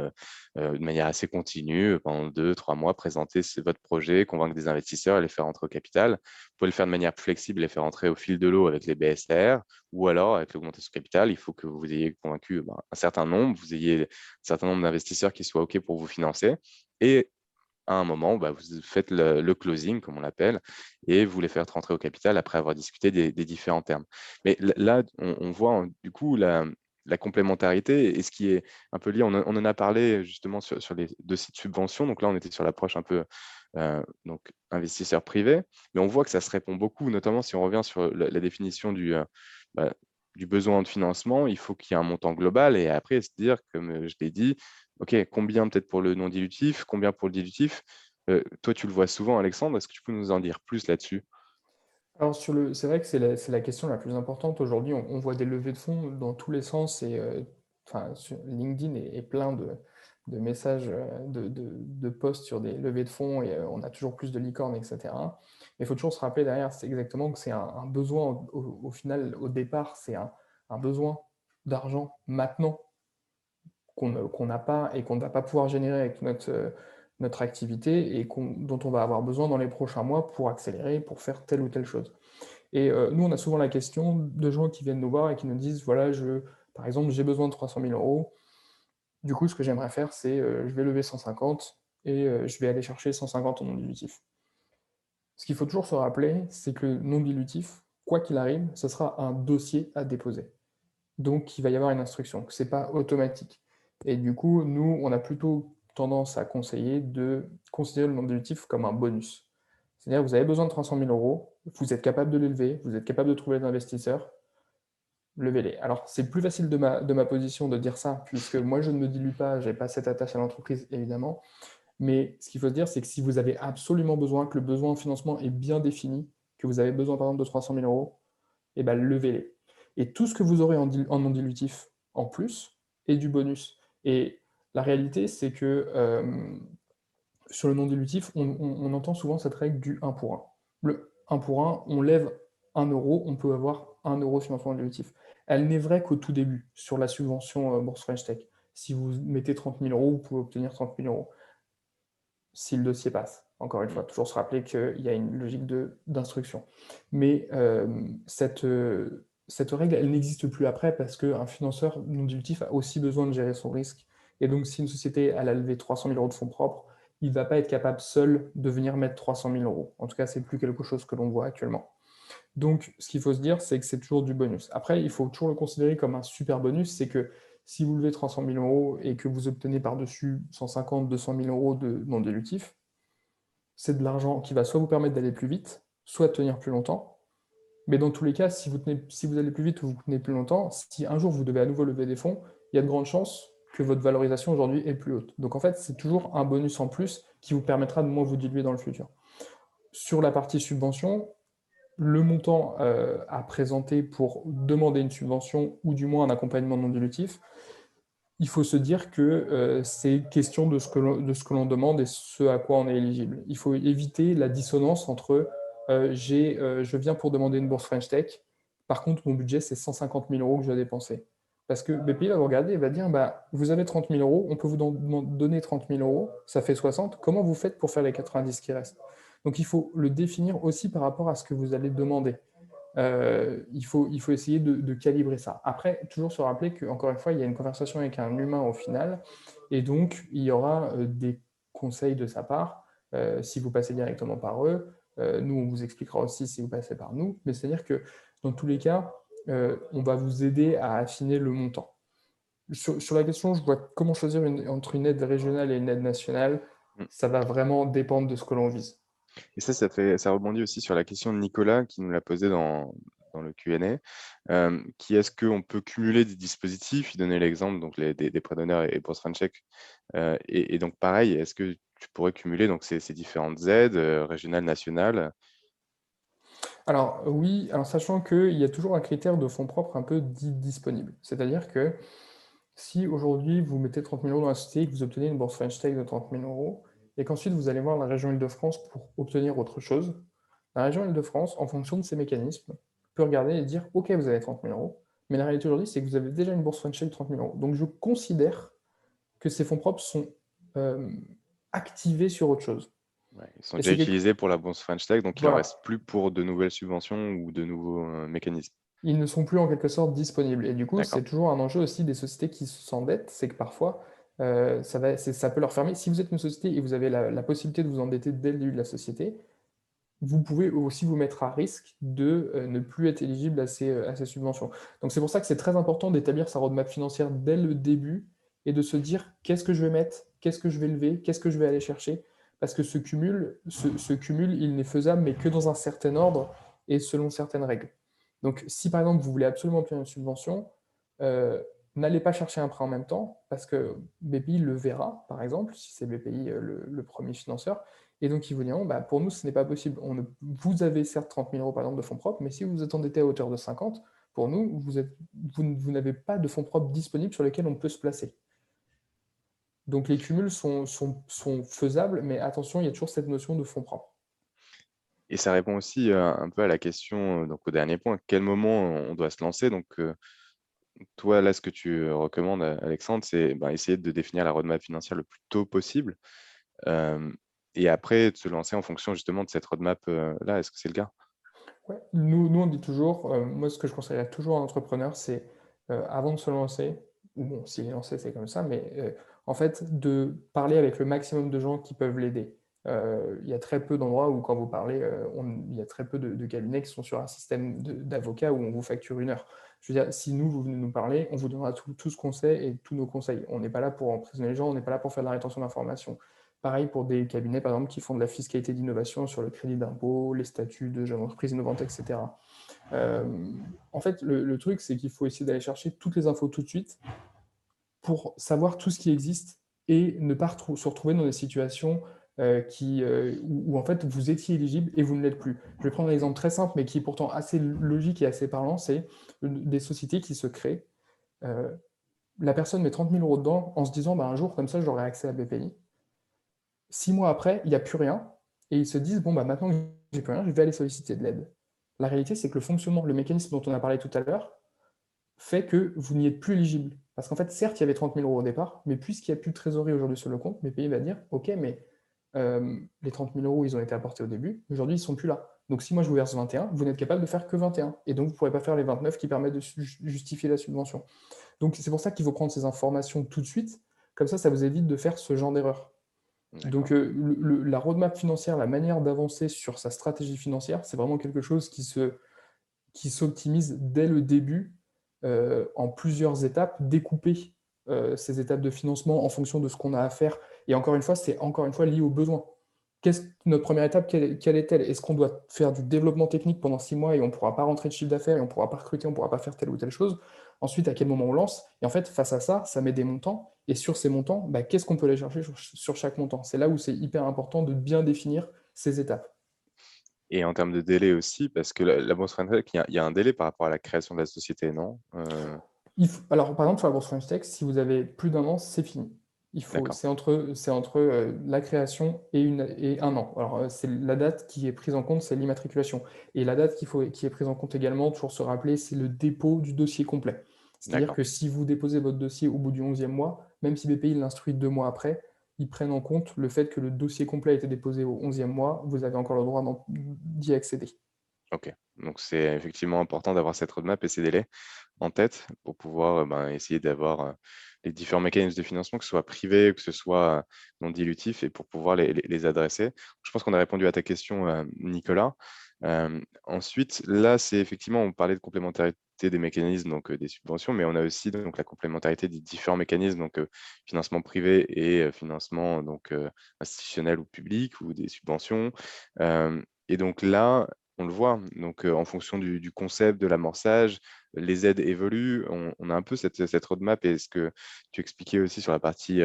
de manière assez continue, pendant 2, 3 mois, présenter votre projet, convaincre des investisseurs et les faire rentrer au capital. Vous pouvez le faire de manière plus flexible, les faire rentrer au fil de l'eau avec les BSR, ou alors avec l'augmentation de capital, il faut que vous ayez convaincu un certain nombre, vous ayez un certain nombre d'investisseurs qui soient OK pour vous financer. Et à un moment, vous faites le closing, comme on l'appelle, et vous les faites rentrer au capital après avoir discuté des différents termes. Mais là, on voit du coup la complémentarité et ce qui est un peu lié. On en a parlé justement sur les dossiers de subvention. Donc là, on était sur l'approche un peu donc investisseur privé, mais on voit que ça se répond beaucoup, notamment si on revient sur la définition bah, du besoin de financement. Il faut qu'il y ait un montant global et après se dire, comme je l'ai dit, OK, combien peut-être pour le non dilutif, combien pour le dilutif? Toi, tu le vois souvent, Alexandre. Est-ce que tu peux nous en dire plus là-dessus? Alors c'est vrai que c'est la question la plus importante aujourd'hui. On voit des levées de fonds dans tous les sens et enfin, sur LinkedIn est plein de messages, de posts sur des levées de fonds et on a toujours plus de licornes, etc. Mais il faut toujours se rappeler derrière, c'est exactement que c'est un besoin au final, au départ, c'est un besoin d'argent maintenant qu'on n'a pas et qu'on ne va pas pouvoir générer avec notre activité et dont on va avoir besoin dans les prochains mois pour accélérer, pour faire telle ou telle chose. Et nous, on a souvent la question de gens qui viennent nous voir et qui nous disent, voilà, par exemple, j'ai besoin de 300 000 euros. Du coup, ce que j'aimerais faire, c'est je vais lever 150 et je vais aller chercher 150 en non dilutif. Ce qu'il faut toujours se rappeler, c'est que le non dilutif, quoi qu'il arrive, ce sera un dossier à déposer. Donc, il va y avoir une instruction, que ce n'est pas automatique. Et du coup, nous, on a plutôt tendance à conseiller de considérer le non dilutif comme un bonus. C'est-à-dire, vous avez besoin de 300 000 euros, vous êtes capable de les lever, vous êtes capable de trouver des investisseurs, levez-les. Alors, c'est plus facile de ma position de dire ça, puisque moi, je ne me dilue pas, je n'ai pas cette attache à l'entreprise, évidemment. Mais ce qu'il faut se dire, c'est que si vous avez absolument besoin, que le besoin en financement est bien défini, que vous avez besoin, par exemple, de 300 000 euros, eh ben, levez-les. Et tout ce que vous aurez en non dilutif en plus est du bonus. Et la réalité, c'est que sur le non dilutif, on entend souvent cette règle du 1 pour 1. Le 1 pour 1, on lève 1 euro, on peut avoir 1 euro financement non dilutif. Elle n'est vraie qu'au tout début, sur la subvention Bourse French Tech. Si vous mettez 30 000 euros, vous pouvez obtenir 30 000 euros si le dossier passe. Encore une Mm. fois, toujours se rappeler qu'il y a une logique d'instruction. Mais cette règle, elle n'existe plus après parce qu'un financeur non dilutif a aussi besoin de gérer son risque. Et donc, si une société elle a levé 300 000 euros de fonds propres, il ne va pas être capable seul de venir mettre 300 000 euros. En tout cas, ce n'est plus quelque chose que l'on voit actuellement. Donc, ce qu'il faut se dire, c'est que c'est toujours du bonus. Après, il faut toujours le considérer comme un super bonus, c'est que si vous levez 300 000 euros et que vous obtenez par-dessus 150, 200 000 euros de non dilutif, c'est de l'argent qui va soit vous permettre d'aller plus vite, soit de tenir plus longtemps. Mais dans tous les cas, si vous allez plus vite ou vous tenez plus longtemps, si un jour vous devez à nouveau lever des fonds, il y a de grandes chances que votre valorisation aujourd'hui est plus haute. Donc en fait, c'est toujours un bonus en plus qui vous permettra de moins vous diluer dans le futur. Sur la partie subvention, le montant à présenter pour demander une subvention ou du moins un accompagnement non dilutif, il faut se dire que c'est question de ce que l'on demande et ce à quoi on est éligible. Il faut éviter la dissonance entre je viens pour demander une bourse French Tech, par contre mon budget c'est 150 000 euros que je dois dépenser. Parce que BPI va vous regarder et va dire bah, vous avez 30 000 euros, on peut vous donner 30 000 euros, ça fait 60, comment vous faites pour faire les 90 qui restent? Donc il faut le définir aussi par rapport à ce que vous allez demander. Il faut essayer de calibrer ça. Après, toujours se rappeler qu'encore une fois, il y a une conversation avec un humain au final, et donc il y aura des conseils de sa part si vous passez directement par eux. Nous, on vous expliquera aussi si vous passez par nous, mais c'est-à-dire que dans tous les cas, on va vous aider à affiner le montant. Sur la question, je vois comment choisir entre une aide régionale et une aide nationale, Mm. ça va vraiment dépendre de ce que l'on vise. Et ça rebondit aussi sur la question de Nicolas qui nous l'a posé dans le Q&A, qui est-ce qu'on peut cumuler des dispositifs? Il donnait l'exemple donc des prêts d'honneur et Bourse Franchek. Et donc pareil, est-ce que tu pourrais cumuler donc ces différentes aides régionales, nationales? Alors oui, alors sachant qu'il y a toujours un critère de fonds propres un peu dit disponible. C'est-à-dire que si aujourd'hui vous mettez 30 000 euros dans la société et que vous obtenez une bourse French Tech de 30 000 euros, et qu'ensuite vous allez voir la région Île-de-France pour obtenir autre chose, la région Île-de-France, en fonction de ses mécanismes, peut regarder et dire ok, vous avez 30 000 euros, mais la réalité aujourd'hui, c'est que vous avez déjà une bourse French Tech de 30 000 euros. Donc je considère que ces fonds propres sont euh, activés sur autre chose. Ouais, ils sont Et déjà c'est quelque... utilisés pour la bourse French Tech, donc il en Voilà. reste plus pour de nouvelles subventions ou de nouveaux mécanismes. Ils ne sont plus en quelque sorte disponibles. Et du coup, c'est D'accord. toujours un enjeu aussi des sociétés qui s'endettent, c'est que parfois, ça peut leur fermer. Si vous êtes une société et vous avez la possibilité de vous endetter dès le début de la société, vous pouvez aussi vous mettre à risque de ne plus être éligible à ces subventions. Donc c'est pour ça que c'est très important d'établir sa roadmap financière dès le début et de se dire qu'est-ce que je vais mettre, qu'est-ce que je vais lever, qu'est-ce que je vais aller chercher, parce que ce cumul, il n'est faisable mais que dans un certain ordre et selon certaines règles. Donc si par exemple vous voulez absolument obtenir une subvention, euh, n'allez pas chercher un prêt en même temps, parce que BPI le verra, par exemple, si c'est BPI le premier financeur, et donc, ils vous diront, bah, pour nous, ce n'est pas possible. Vous avez certes 30 000 euros, par exemple, de fonds propres, mais si vous êtes endetté à hauteur de 50, pour nous, vous n'avez pas de fonds propres disponibles sur lesquels on peut se placer. Donc, les cumuls sont faisables, mais attention, il y a toujours cette notion de fonds propres. Et ça répond aussi un peu à la question, donc au dernier point, à quel moment on doit se lancer. Donc, toi, là, ce que tu recommandes, Alexandre, c'est ben, essayer de définir la roadmap financière le plus tôt possible euh, et après de se lancer en fonction justement de cette roadmap là. Est-ce que c'est le cas? Ouais. On dit toujours, moi, ce que je conseillerais toujours à un entrepreneur, c'est avant de se lancer, ou bon, s'il est lancé, c'est comme ça, mais en fait, de parler avec le maximum de gens qui peuvent l'aider. Il y a très peu d'endroits où, quand vous parlez, il y a très peu de cabinets qui sont sur un système d'avocats où on vous facture une heure. Je veux dire, si nous, vous venez nous parler, on vous donnera tout ce qu'on sait et tous nos conseils. On n'est pas là pour emprisonner les gens, on n'est pas là pour faire de la rétention d'informations. Pareil pour des cabinets, par exemple, qui font de la fiscalité d'innovation sur le crédit d'impôt, les statuts de jeunes entreprises innovantes, etc. Euh, En fait, le truc, c'est qu'il faut essayer d'aller chercher toutes les infos tout de suite pour savoir tout ce qui existe et ne pas se retrouver dans des situations où, en fait vous étiez éligible et vous ne l'êtes plus. Je vais prendre un exemple très simple, mais qui est pourtant assez logique et assez parlant, c'est des sociétés qui se créent. Euh, la personne met 30 000 euros dedans en se disant, bah, un jour, comme ça, j'aurai accès à BPI. 6 mois après, il n'y a plus rien, et ils se disent, bon, bah, maintenant que j'ai plus rien, je vais aller solliciter de l'aide. La réalité, c'est que le fonctionnement, le mécanisme dont on a parlé tout à l'heure, fait que vous n'y êtes plus éligible. Parce qu'en fait, certes, il y avait 30 000 euros au départ, mais puisqu'il n'y a plus de trésorerie aujourd'hui sur le compte, mes pays va dire, OK, mais les 30 000 euros, ils ont été apportés au début, aujourd'hui, ils ne sont plus là. Donc si moi je vous verse 21, vous n'êtes capable de faire que 21. Et donc vous ne pourrez pas faire les 29 qui permettent de justifier la subvention. Donc c'est pour ça qu'il faut prendre ces informations tout de suite, comme ça vous évite de faire ce genre d'erreur. Donc D'accord. la roadmap financière, la manière d'avancer sur sa stratégie financière, c'est vraiment quelque chose qui s'optimise dès le début en plusieurs étapes, découper ces étapes de financement en fonction de ce qu'on a à faire. Et encore une fois, c'est encore une fois lié aux besoins. Notre première étape, quelle est-elle? Est-ce qu'on doit faire du développement technique pendant 6 mois et on ne pourra pas rentrer de chiffre d'affaires et on ne pourra pas recruter, on ne pourra pas faire telle ou telle chose? Ensuite, à quel moment on lance? Et en fait, face à ça, ça met des montants. Et sur ces montants, bah, qu'est-ce qu'on peut aller chercher sur chaque montant? C'est là où c'est hyper important de bien définir ces étapes. Et en termes de délai aussi, parce que la bourse French Tech, il y a un délai par rapport à la création de la société, non? Alors, par exemple, sur la bourse French Tech, si vous avez plus d'un an, c'est fini. D'accord. C'est entre la création et un an. Alors, c'est la date qui est prise en compte, c'est l'immatriculation. Et la date qui est prise en compte également, toujours se rappeler, c'est le dépôt du dossier complet. C'est-à-dire D'accord. que si vous déposez votre dossier au bout du 11e mois, même si BPI l'instruit 2 mois après, ils prennent en compte le fait que le dossier complet a été déposé au 11e mois, vous avez encore le droit d'y accéder. Ok. Donc, c'est effectivement important d'avoir cette roadmap et ces délais en tête pour pouvoir ben, essayer d'avoir les différents mécanismes de financement, que ce soit privé, que ce soit non dilutif, et pour pouvoir les adresser. Je pense qu'on a répondu à ta question, Nicolas. Ensuite, là, c'est effectivement, on parlait de complémentarité des mécanismes, donc des subventions, mais on a aussi donc la complémentarité des différents mécanismes, donc financement privé et financement donc institutionnel ou public ou des subventions. Et donc là, on le voit, donc en fonction du concept, de l'amorçage, les aides évoluent. On a un peu cette roadmap et ce que tu expliquais aussi sur la partie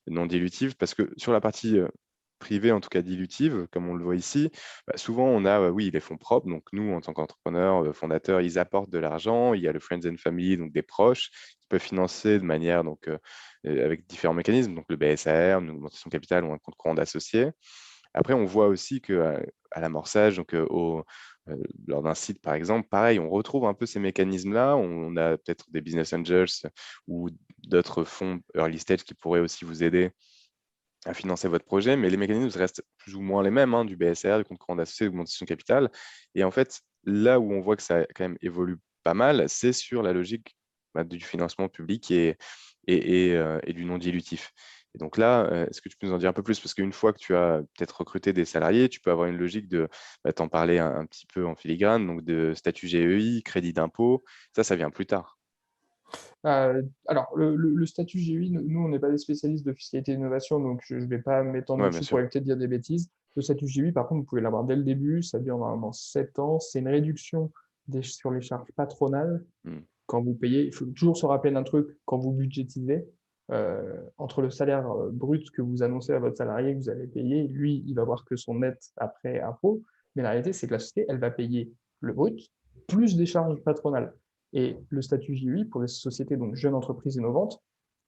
non dilutive, parce que sur la partie privée, en tout cas dilutive, comme on le voit ici, bah, souvent on a, oui, les fonds propres. Donc nous, en tant qu'entrepreneurs, fondateurs, ils apportent de l'argent. Il y a le friends and family, donc des proches, qui peuvent financer de manière avec différents mécanismes, donc le BSAR, une augmentation de capital ou un compte courant d'associés. Après, on voit aussi que à l'amorçage, donc lors d'un site par exemple, pareil, on retrouve un peu ces mécanismes-là. On a peut-être des business angels ou d'autres fonds early stage qui pourraient aussi vous aider à financer votre projet, mais les mécanismes restent plus ou moins les mêmes, hein, du BSR, du compte courant d'associé, d'augmentation de capital. Et en fait, là où on voit que ça quand même évolue pas mal, c'est sur la logique du financement public et du non dilutif. Et donc là, est-ce que tu peux nous en dire un peu plus? Parce qu'une fois que tu as peut-être recruté des salariés, tu peux avoir une logique de, t'en parler un petit peu en filigrane, donc de statut GEI, crédit d'impôt. Ça vient plus tard. Alors, le statut GUI, nous, on n'est pas des spécialistes de fiscalité et d'innovation, donc je ne vais pas m'étendre Ouais, bien dessus pour sûr. éviter de dire des bêtises. Le statut GUI, par contre, vous pouvez l'avoir dès le début, ça dure normalement 7 ans, c'est une réduction sur les charges patronales Hmm. quand vous payez. Il faut toujours se rappeler d'un truc, quand vous budgétisez, entre le salaire brut que vous annoncez à votre salarié que vous allez payer, lui, il va voir que son net après impôt, mais la réalité, c'est que la société, elle va payer le brut plus des charges patronales. Et le statut JUI, pour les sociétés, donc jeunes entreprises innovantes,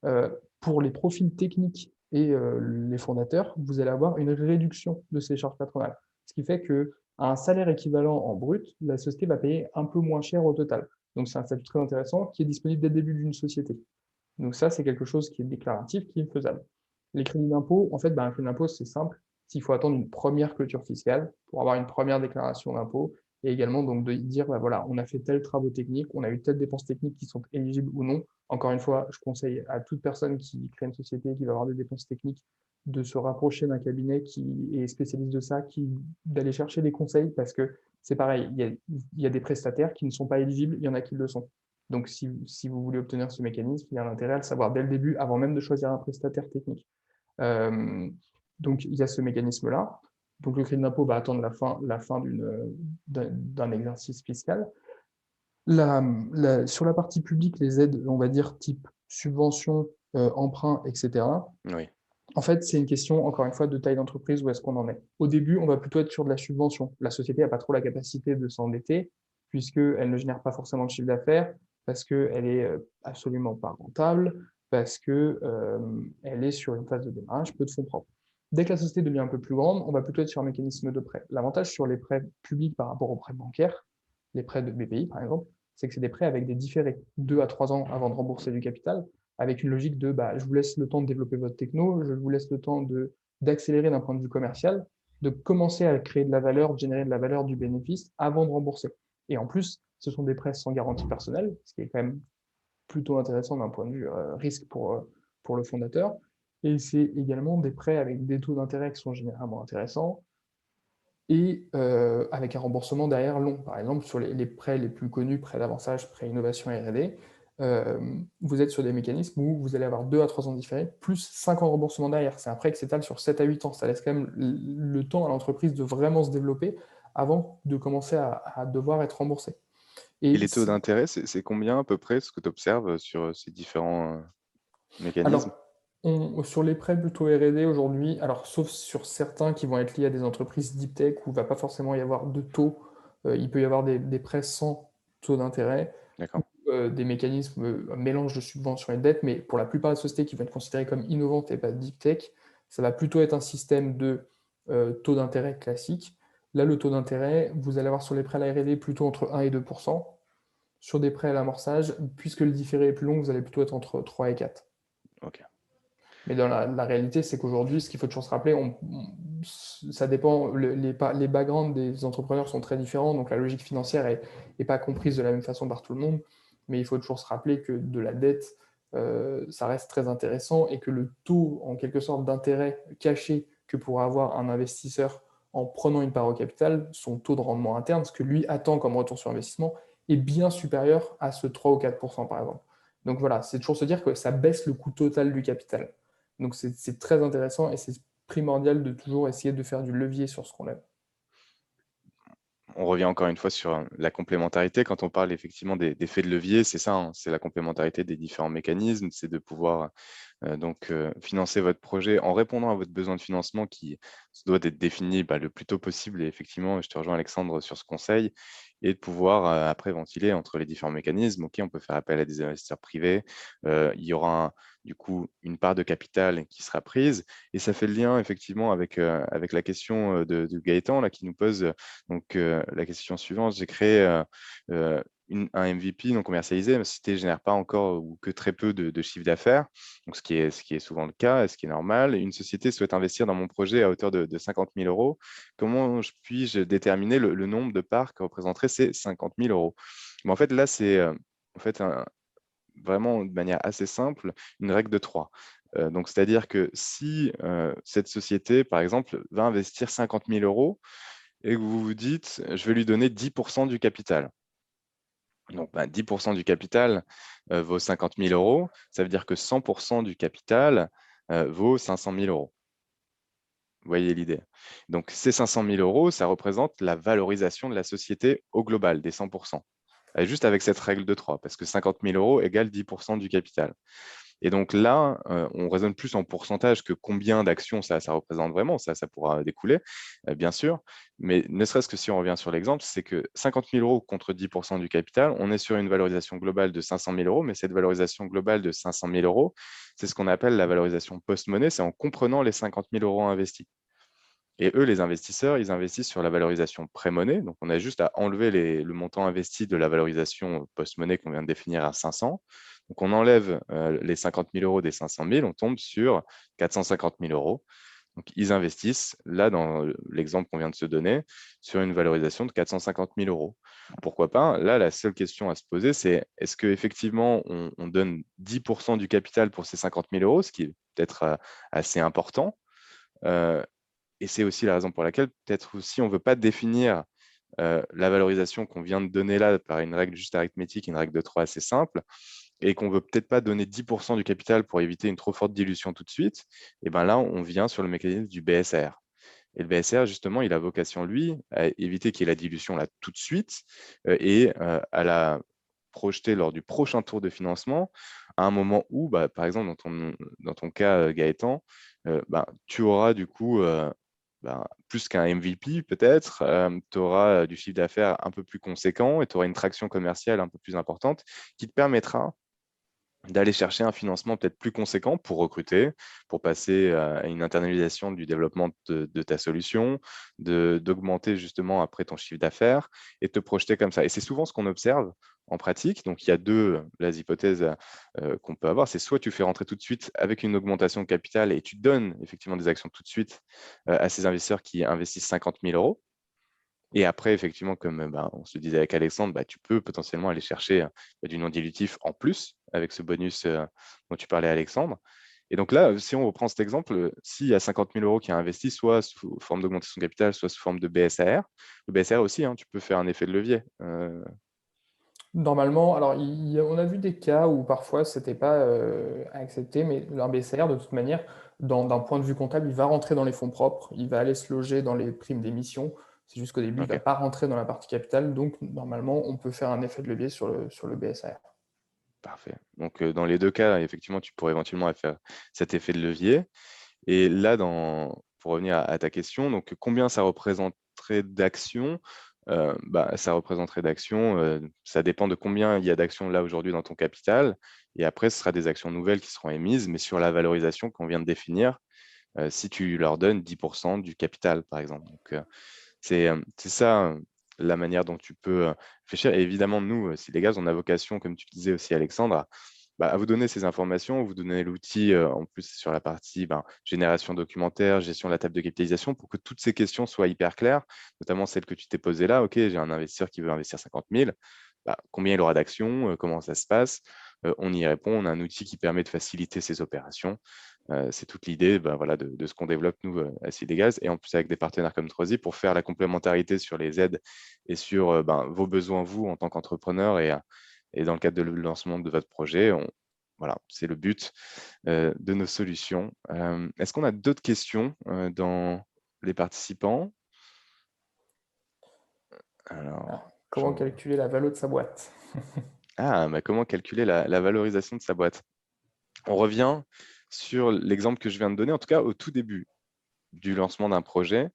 euh, pour les profils techniques et les fondateurs, vous allez avoir une réduction de ces charges patronales. Ce qui fait que à un salaire équivalent en brut, la société va payer un peu moins cher au total. Donc c'est un statut très intéressant qui est disponible dès le début d'une société. Donc ça, c'est quelque chose qui est déclaratif, qui est faisable. Les crédits d'impôt, en fait, un crédit d'impôt, c'est simple. S'il faut attendre une première clôture fiscale pour avoir une première déclaration d'impôt, et également donc de dire, bah, voilà, on a fait tels travaux techniques, on a eu telles dépenses techniques qui sont éligibles ou non. Encore une fois, je conseille à toute personne qui crée une société, qui va avoir des dépenses techniques, de se rapprocher d'un cabinet qui est spécialiste de ça, d'aller chercher des conseils, parce que c'est pareil, il y a des prestataires qui ne sont pas éligibles, il y en a qui le sont. Donc, si vous voulez obtenir ce mécanisme, il y a un intérêt à le savoir dès le début, avant même de choisir un prestataire technique. Euh, donc, il y a ce mécanisme-là. Donc, le crédit d'impôt va attendre la fin d'un exercice fiscal. Sur la partie publique, les aides, on va dire, type subvention, emprunt, etc., Oui, en fait, c'est une question, encore une fois, de taille d'entreprise, où est-ce qu'on en est. Au début, on va plutôt être sur de la subvention. La société n'a pas trop la capacité de s'endetter, puisqu'elle ne génère pas forcément de chiffre d'affaires, parce qu'elle est absolument pas rentable, parce qu'elle est sur une phase de démarrage, peu de fonds propres. Dès que la société devient un peu plus grande, on va plutôt être sur un mécanisme de prêt. L'avantage sur les prêts publics par rapport aux prêts bancaires, les prêts de BPI par exemple, c'est que c'est des prêts avec des différés, 2 à 3 ans avant de rembourser du capital, avec une logique de bah, je vous laisse le temps de développer votre techno, je vous laisse le temps d'accélérer d'un point de vue commercial, de commencer à créer de la valeur, de générer de la valeur, du bénéfice avant de rembourser. Et en plus, ce sont des prêts sans garantie personnelle, ce qui est quand même plutôt intéressant d'un point de vue risque pour le fondateur. Et c'est également des prêts avec des taux d'intérêt qui sont généralement intéressants et avec un remboursement derrière long. Par exemple, sur les prêts les plus connus, prêts d'avançage, prêts innovation R&D, vous êtes sur des mécanismes où vous allez avoir 2 à 3 ans différés, plus 5 ans de remboursement derrière. C'est un prêt qui s'étale sur 7 à 8 ans. Ça laisse quand même le temps à l'entreprise de vraiment se développer avant de commencer à devoir être remboursé. et Et les taux d'intérêt, c'est combien à peu près ce que tu observes sur ces différents mécanismes? alors, sur les prêts plutôt R&D aujourd'hui, alors sauf sur certains qui vont être liés à des entreprises deep tech où il ne va pas forcément y avoir de taux, il peut y avoir des prêts sans taux d'intérêt, D'accord. des mécanismes, un mélange de subventions et de dettes, mais pour la plupart des sociétés qui vont être considérées comme innovantes et pas deep tech, ça va plutôt être un système de taux d'intérêt classique. Là, le taux d'intérêt, vous allez avoir sur les prêts à la R&D plutôt entre 1 et 2%. Sur des prêts à l'amorçage, puisque le différé est plus long, vous allez plutôt être entre 3 et 4. Ok. Mais dans la réalité, c'est qu'aujourd'hui, ce qu'il faut toujours se rappeler, ça dépend, les backgrounds des entrepreneurs sont très différents, donc la logique financière est pas comprise de la même façon par tout le monde, mais il faut toujours se rappeler que de la dette, ça reste très intéressant et que le taux, en quelque sorte, d'intérêt caché que pourra avoir un investisseur en prenant une part au capital, son taux de rendement interne, ce que lui attend comme retour sur investissement, est bien supérieur à ce 3 ou 4% par exemple. Donc voilà, c'est toujours se dire que ça baisse le coût total du capital. Donc c'est très intéressant et c'est primordial de toujours essayer de faire du levier sur ce qu'on aime. On revient encore une fois sur la complémentarité. Quand on parle effectivement des faits de levier, c'est ça, hein, c'est la complémentarité des différents mécanismes, c'est de pouvoir financer votre projet en répondant à votre besoin de financement qui se doit d'être défini le plus tôt possible. Et effectivement, je te rejoins Alexandre sur ce conseil et de pouvoir après ventiler entre les différents mécanismes. OK, on peut faire appel à des investisseurs privés. Il y aura du coup une part de capital qui sera prise et ça fait le lien effectivement avec la question de Gaëtan là, qui nous pose la question suivante. J'ai créé un MVP non commercialisé, la société ne génère pas encore ou que très peu de chiffre d'affaires, donc ce qui est souvent le cas, et ce qui est normal. Une société souhaite investir dans mon projet à hauteur de 50 000 euros. Comment puis-je déterminer le nombre de parts que représenteraient ces 50 000 euros? Mais en fait, là, c'est en fait vraiment de manière assez simple une règle de 3. Donc, c'est-à-dire que si cette société, par exemple, va investir 50 000 euros et que vous vous dites, je vais lui donner 10% du capital. Donc, 10% du capital vaut 50 000 euros. Ça veut dire que 100% du capital vaut 500 000 euros. Vous voyez l'idée. Donc, ces 500 000 euros, ça représente la valorisation de la société au global, des 100%. Juste avec cette règle de 3, parce que 50 000 euros égale 10% du capital. Et donc là, on raisonne plus en pourcentage que combien d'actions ça représente vraiment, ça pourra découler, bien sûr. Mais ne serait-ce que si on revient sur l'exemple, c'est que 50 000 euros contre 10% du capital, on est sur une valorisation globale de 500 000 euros, mais cette valorisation globale de 500 000 euros, c'est ce qu'on appelle la valorisation post-monnaie, c'est en comprenant les 50 000 euros investis. Et eux, les investisseurs, ils investissent sur la valorisation pré-monnaie. Donc, on a juste à enlever le montant investi de la valorisation post-monnaie qu'on vient de définir à 500. Donc, on enlève les 50 000 euros des 500 000, on tombe sur 450 000 euros. Donc, ils investissent, là, dans l'exemple qu'on vient de se donner, sur une valorisation de 450 000 euros. Pourquoi pas? Là, la seule question à se poser, c'est est-ce qu'effectivement, on donne 10% du capital pour ces 50 000 euros, ce qui est peut-être assez important, et c'est aussi la raison pour laquelle peut-être aussi on ne veut pas définir la valorisation qu'on vient de donner là par une règle juste arithmétique, une règle de 3 assez simple, et qu'on ne veut peut-être pas donner 10% du capital pour éviter une trop forte dilution tout de suite, et bien là, on vient sur le mécanisme du BSR. Et le BSR, justement, il a vocation, lui, à éviter qu'il y ait la dilution là tout de suite et à la projeter lors du prochain tour de financement, à un moment où, par exemple, dans ton cas, Gaëtan, tu auras du coup plus qu'un MVP peut-être, tu auras du chiffre d'affaires un peu plus conséquent et tu auras une traction commerciale un peu plus importante qui te permettra d'aller chercher un financement peut-être plus conséquent pour recruter, pour passer à une internalisation du développement de ta solution, d'augmenter justement après ton chiffre d'affaires et te projeter comme ça. Et c'est souvent ce qu'on observe en pratique. Donc, il y a les hypothèses qu'on peut avoir. C'est soit tu fais rentrer tout de suite avec une augmentation de capital et tu donnes effectivement des actions tout de suite à ces investisseurs qui investissent 50 000 euros. Et après, effectivement, comme on se disait avec Alexandre, tu peux potentiellement aller chercher du non-dilutif en plus avec ce bonus dont tu parlais, Alexandre. Et donc là, si on reprend cet exemple, s'il y a 50 000 euros qui a investi, soit sous forme d'augmentation de capital, soit sous forme de BSAR, le BSAR aussi, tu peux faire un effet de levier. Normalement, alors on a vu des cas où parfois c'était pas accepté, mais un BCR de toute manière, d'un point de vue comptable, il va rentrer dans les fonds propres, il va aller se loger dans les primes d'émission. C'est juste qu'au début, il ne va OK, pas rentrer dans la partie capitale, donc normalement, on peut faire un effet de levier sur le BSR. parfait. Donc, dans les deux cas, effectivement, tu pourrais éventuellement faire cet effet de levier. Et là, pour revenir à ta question, donc combien ça représenterait d'actions? Ça représenterait d'actions, ça dépend de combien il y a d'actions là aujourd'hui dans ton capital. Et après, ce sera des actions nouvelles qui seront émises, mais sur la valorisation qu'on vient de définir, si tu leur donnes 10% du capital, par exemple. Donc, c'est ça la manière dont tu peux réfléchir. Et évidemment, nous, si les gars, on a vocation, comme tu disais aussi, Alexandre, à vous donner ces informations, vous donner l'outil en plus sur la partie génération documentaire, gestion de la table de capitalisation, pour que toutes ces questions soient hyper claires, notamment celle que tu t'es posée là. OK, j'ai un investisseur qui veut investir 50 000. Combien il aura d'actions, comment ça se passe, on y répond, on a un outil qui permet de faciliter ces opérations. C'est toute l'idée voilà, de ce qu'on développe, nous, à Sidegaz, et en plus avec des partenaires comme Troisi pour faire la complémentarité sur les aides et sur vos besoins, vous, en tant qu'entrepreneur, et dans le cadre de le lancement de votre projet. Voilà, c'est le but de nos solutions. Est-ce qu'on a d'autres questions dans les participants? Ah, Alors, comment calculer la valeur de sa boîte? comment calculer la valorisation de sa boîte? On revient sur l'exemple que je viens de donner, en tout cas au tout début du lancement d'un projet.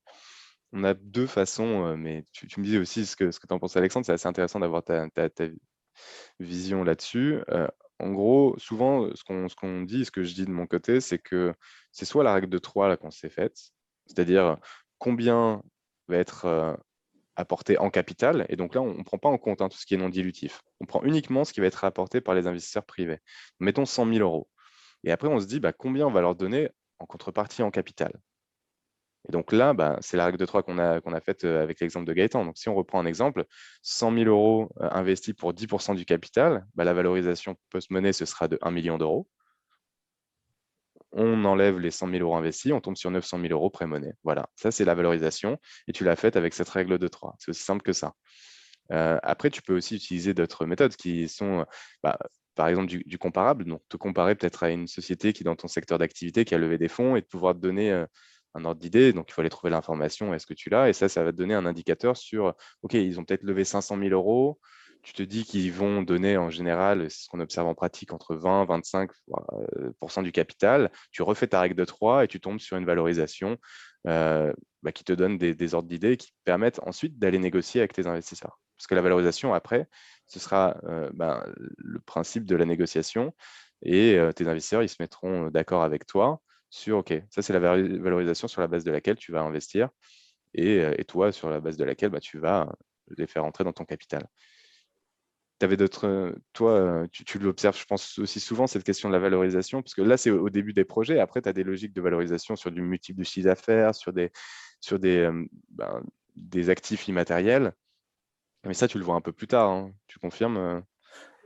On a deux façons, mais tu me disais aussi ce que tu en penses, Alexandre. C'est assez intéressant d'avoir ta vision là-dessus. En gros, souvent, ce qu'on dit, ce que je dis de mon côté, c'est que c'est soit la règle de 3 là, qu'on s'est faite, c'est-à-dire combien va être apporté en capital. Et donc là, on ne prend pas en compte tout ce qui est non dilutif. On prend uniquement ce qui va être apporté par les investisseurs privés. Mettons 100 000 euros. Et après, on se dit combien on va leur donner en contrepartie en capital. Et donc là, c'est la règle de 3 qu'on a faite avec l'exemple de Gaëtan. Donc si on reprend un exemple, 100 000 euros investis pour 10% du capital, la valorisation post-monnaie, ce sera de 1 million d'euros. On enlève les 100 000 euros investis, on tombe sur 900 000 euros pré-monnaie. Voilà, ça c'est la valorisation et tu l'as faite avec cette règle de 3. C'est aussi simple que ça. Après, tu peux aussi utiliser d'autres méthodes qui sont, par exemple, du comparable. Donc, te comparer peut-être à une société qui est dans ton secteur d'activité, qui a levé des fonds et de pouvoir te donner un ordre d'idée. Donc, il faut aller trouver l'information, est-ce que tu l'as? Et ça va te donner un indicateur sur, OK, ils ont peut-être levé 500 000 euros. Tu te dis qu'ils vont donner en général, c'est ce qu'on observe en pratique, entre 20 et 25% du capital. Tu refais ta règle de 3 et tu tombes sur une valorisation qui te donne des ordres d'idées qui permettent ensuite d'aller négocier avec tes investisseurs. Parce que la valorisation, après, ce sera le principe de la négociation et tes investisseurs, ils se mettront d'accord avec toi sur, OK, ça c'est la valorisation sur la base de laquelle tu vas investir et toi, sur la base de laquelle tu vas les faire entrer dans ton capital. Tu avais d'autres, toi, tu l'observes, je pense, aussi souvent, cette question de la valorisation, parce que là, c'est au début des projets. Après, tu as des logiques de valorisation sur du multiple de chiffre d'affaires, sur des actifs immatériels. Mais ça, tu le vois un peu plus tard, hein. Tu confirmes?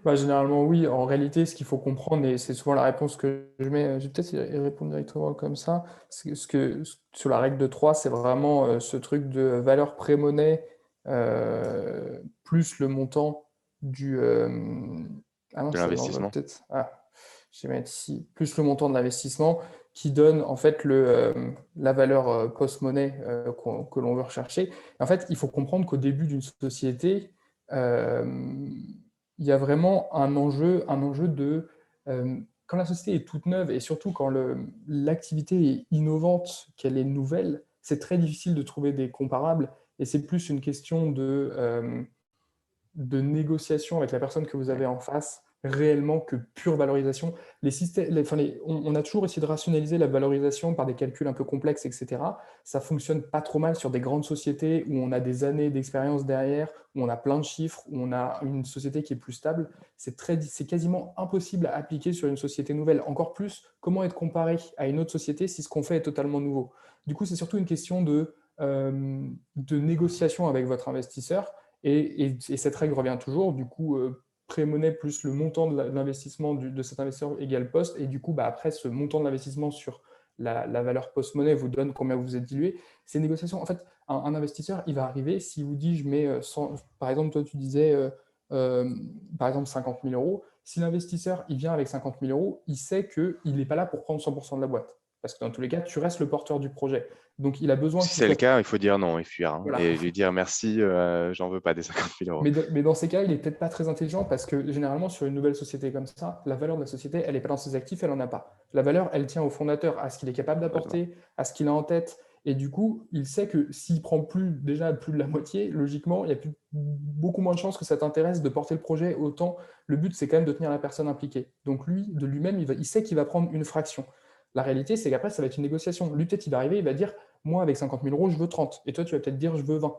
Généralement, oui. En réalité, ce qu'il faut comprendre, et c'est souvent la réponse que je mets, je vais peut-être y répondre directement comme ça, c'est sur la règle de 3, c'est vraiment ce truc de valeur pré-monnaie plus le montant du... ah non, De ça l'envoie l'investissement. peut-être... Ah, je vais mettre ici. Plus le montant de l'investissement qui donne en fait la valeur post-monnaie que l'on veut rechercher. En fait, il faut comprendre qu'au début d'une société, il y a vraiment un enjeu de quand la société est toute neuve et surtout quand l'activité est innovante, qu'elle est nouvelle, c'est très difficile de trouver des comparables et c'est plus une question de négociation avec la personne que vous Ouais. avez en face réellement que pure valorisation. Les systèmes, on a toujours essayé de rationaliser la valorisation par des calculs un peu complexes, etc. Ça fonctionne pas trop mal sur des grandes sociétés où on a des années d'expérience derrière, où on a plein de chiffres, où on a une société qui est plus stable. C'est quasiment impossible à appliquer sur une société nouvelle. Encore plus, comment être comparé à une autre société si ce qu'on fait est totalement nouveau. Du coup, c'est surtout une question de négociation avec votre investisseur. Et cette règle revient toujours. Du coup, pré-monnaie plus le montant de l'investissement de cet investisseur égale poste. Et du coup, après, ce montant de l'investissement sur la valeur post-monnaie vous donne combien vous êtes dilué. Ces négociations, en fait, un investisseur, il va arriver, s'il vous dit, je mets 100, par exemple, toi, tu disais, par exemple, 50 000 euros. Si l'investisseur, il vient avec 50 000 euros, il sait qu'il n'est pas là pour prendre 100% de la boîte. Parce que dans tous les cas, tu restes le porteur du projet. Donc, il a besoin que Si tu c'est le sois... cas, il faut dire non et fuir, hein, Voilà. et lui dire merci, j'en veux pas des 50 000 euros. Mais dans ces cas, il est peut-être pas très intelligent parce que généralement, sur une nouvelle société comme ça, la valeur de la société, elle n'est pas dans ses actifs, elle n'en a pas. La valeur, elle tient au fondateur, à ce qu'il est capable Complètement. d'apporter, à ce qu'il a en tête. Et du coup, il sait que s'il prend déjà plus de la moitié, logiquement, il y a beaucoup moins de chances que ça t'intéresse de porter le projet autant. Le but, c'est quand même de tenir la personne impliquée. Donc lui, de lui-même, il sait qu'il va prendre une fraction. La réalité, c'est qu'après, ça va être une négociation. Lui, peut-être, il va arriver, il va dire, moi, avec 50 000 euros, je veux 30. Et toi, tu vas peut-être dire, je veux 20.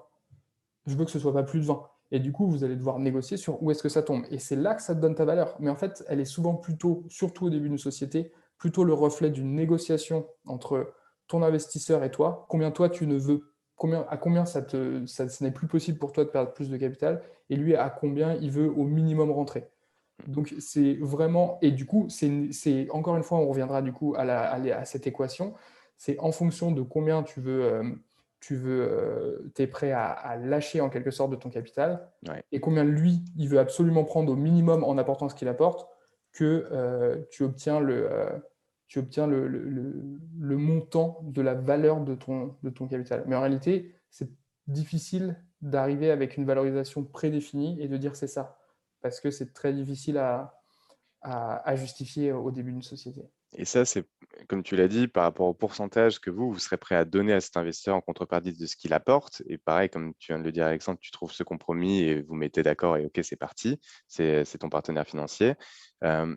Je veux que ce soit pas plus de 20. Et du coup, vous allez devoir négocier sur où est-ce que ça tombe. Et c'est là que ça te donne ta valeur. Mais en fait, elle est souvent plutôt, surtout au début d'une société, plutôt le reflet d'une négociation entre ton investisseur et toi. Combien toi tu ne veux, à combien ce n'est plus possible pour toi de perdre plus de capital, et lui à combien il veut au minimum rentrer. Donc c'est vraiment, et du coup, c'est encore une fois, on reviendra du coup à cette équation. C'est en fonction de combien t'es prêt à lâcher en quelque sorte de ton capital, Ouais. et combien lui, il veut absolument prendre au minimum en apportant ce qu'il apporte, que tu obtiens le montant de la valeur de ton capital. Mais en réalité, c'est difficile d'arriver avec une valorisation prédéfinie et de dire c'est ça, parce que c'est très difficile à justifier au début d'une société. Et ça, c'est, comme tu l'as dit, par rapport au pourcentage que vous serez prêt à donner à cet investisseur en contrepartie de ce qu'il apporte. Et pareil, comme tu viens de le dire, Alexandre, tu trouves ce compromis et vous mettez d'accord et OK, c'est parti. C'est ton partenaire financier. Euh,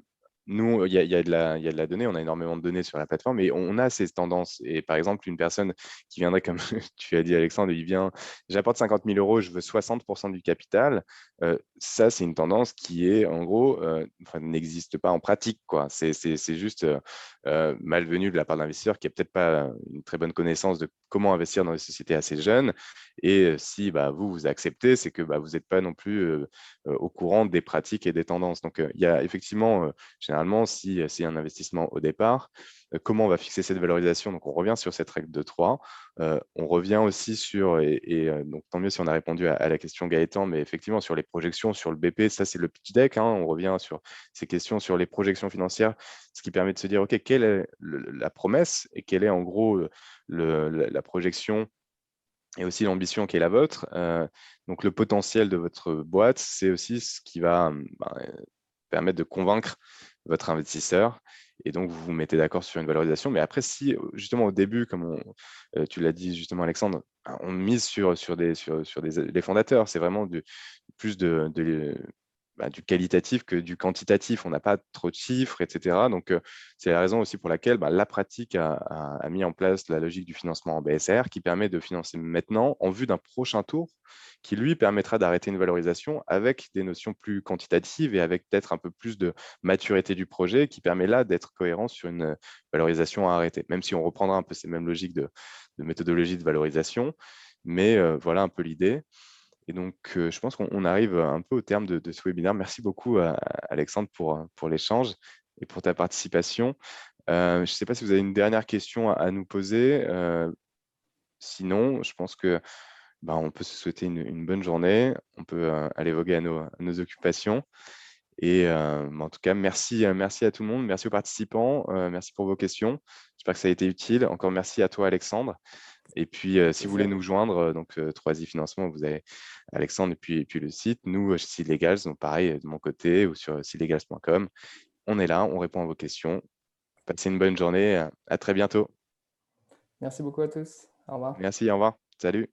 nous, il y a de la donnée, on a énormément de données sur la plateforme et on a ces tendances. Et par exemple, une personne qui viendrait, comme tu as dit, Alexandre, il vient, j'apporte 50 000 euros, je veux 60% du capital. Ça, c'est une tendance qui est, en gros, enfin, n'existe pas en pratique, quoi. C'est juste malvenu de la part de l'investisseur qui n'a peut-être pas une très bonne connaissance de comment investir dans des sociétés assez jeunes. Et si bah, vous acceptez, c'est que bah, vous n'êtes pas non plus au courant des pratiques et des tendances. Donc, il y a effectivement généralement, si c'est un investissement au départ, comment on va fixer cette valorisation? Donc, on revient sur cette règle de 3. On revient aussi sur, donc tant mieux si on a répondu à la question Gaëtan, mais effectivement, sur les projections, sur le BP, ça c'est le pitch deck. Hein, on revient sur ces questions sur les projections financières, ce qui permet de se dire, OK, quelle est la promesse et quelle est en gros la projection et aussi l'ambition qui est la vôtre. Donc, le potentiel de votre boîte, c'est aussi ce qui va permettre de convaincre votre investisseur. Et donc, vous vous mettez d'accord sur une valorisation. Mais après, si justement au début, comme tu l'as dit justement, Alexandre, on mise sur les fondateurs, c'est vraiment plus du qualitatif que du quantitatif. On n'a pas trop de chiffres, etc. Donc, c'est la raison aussi pour laquelle la pratique a mis en place la logique du financement en BSR qui permet de financer maintenant en vue d'un prochain tour qui, lui, permettra d'arrêter une valorisation avec des notions plus quantitatives et avec peut-être un peu plus de maturité du projet qui permet là d'être cohérent sur une valorisation à arrêter, même si on reprendra un peu ces mêmes logiques de méthodologie de valorisation. Mais voilà un peu l'idée. Et donc, je pense qu'on arrive un peu au terme de ce webinaire. Merci beaucoup, Alexandre, pour l'échange et pour ta participation. Je ne sais pas si vous avez une dernière question à nous poser. Sinon, je pense que on peut se souhaiter une bonne journée. On peut aller voguer à nos occupations. Et en tout cas, merci à tout le monde. Merci aux participants. Merci pour vos questions. J'espère que ça a été utile. Encore merci à toi, Alexandre. Et puis, si vous voulez nous joindre, donc 3i Financement, vous avez Alexandre et puis le site. Nous, chez Seedlegals, donc pareil de mon côté ou sur seedlegals.com. On est là, on répond à vos questions. Passez une bonne journée. À très bientôt. Merci beaucoup à tous. Au revoir. Merci, au revoir. Salut.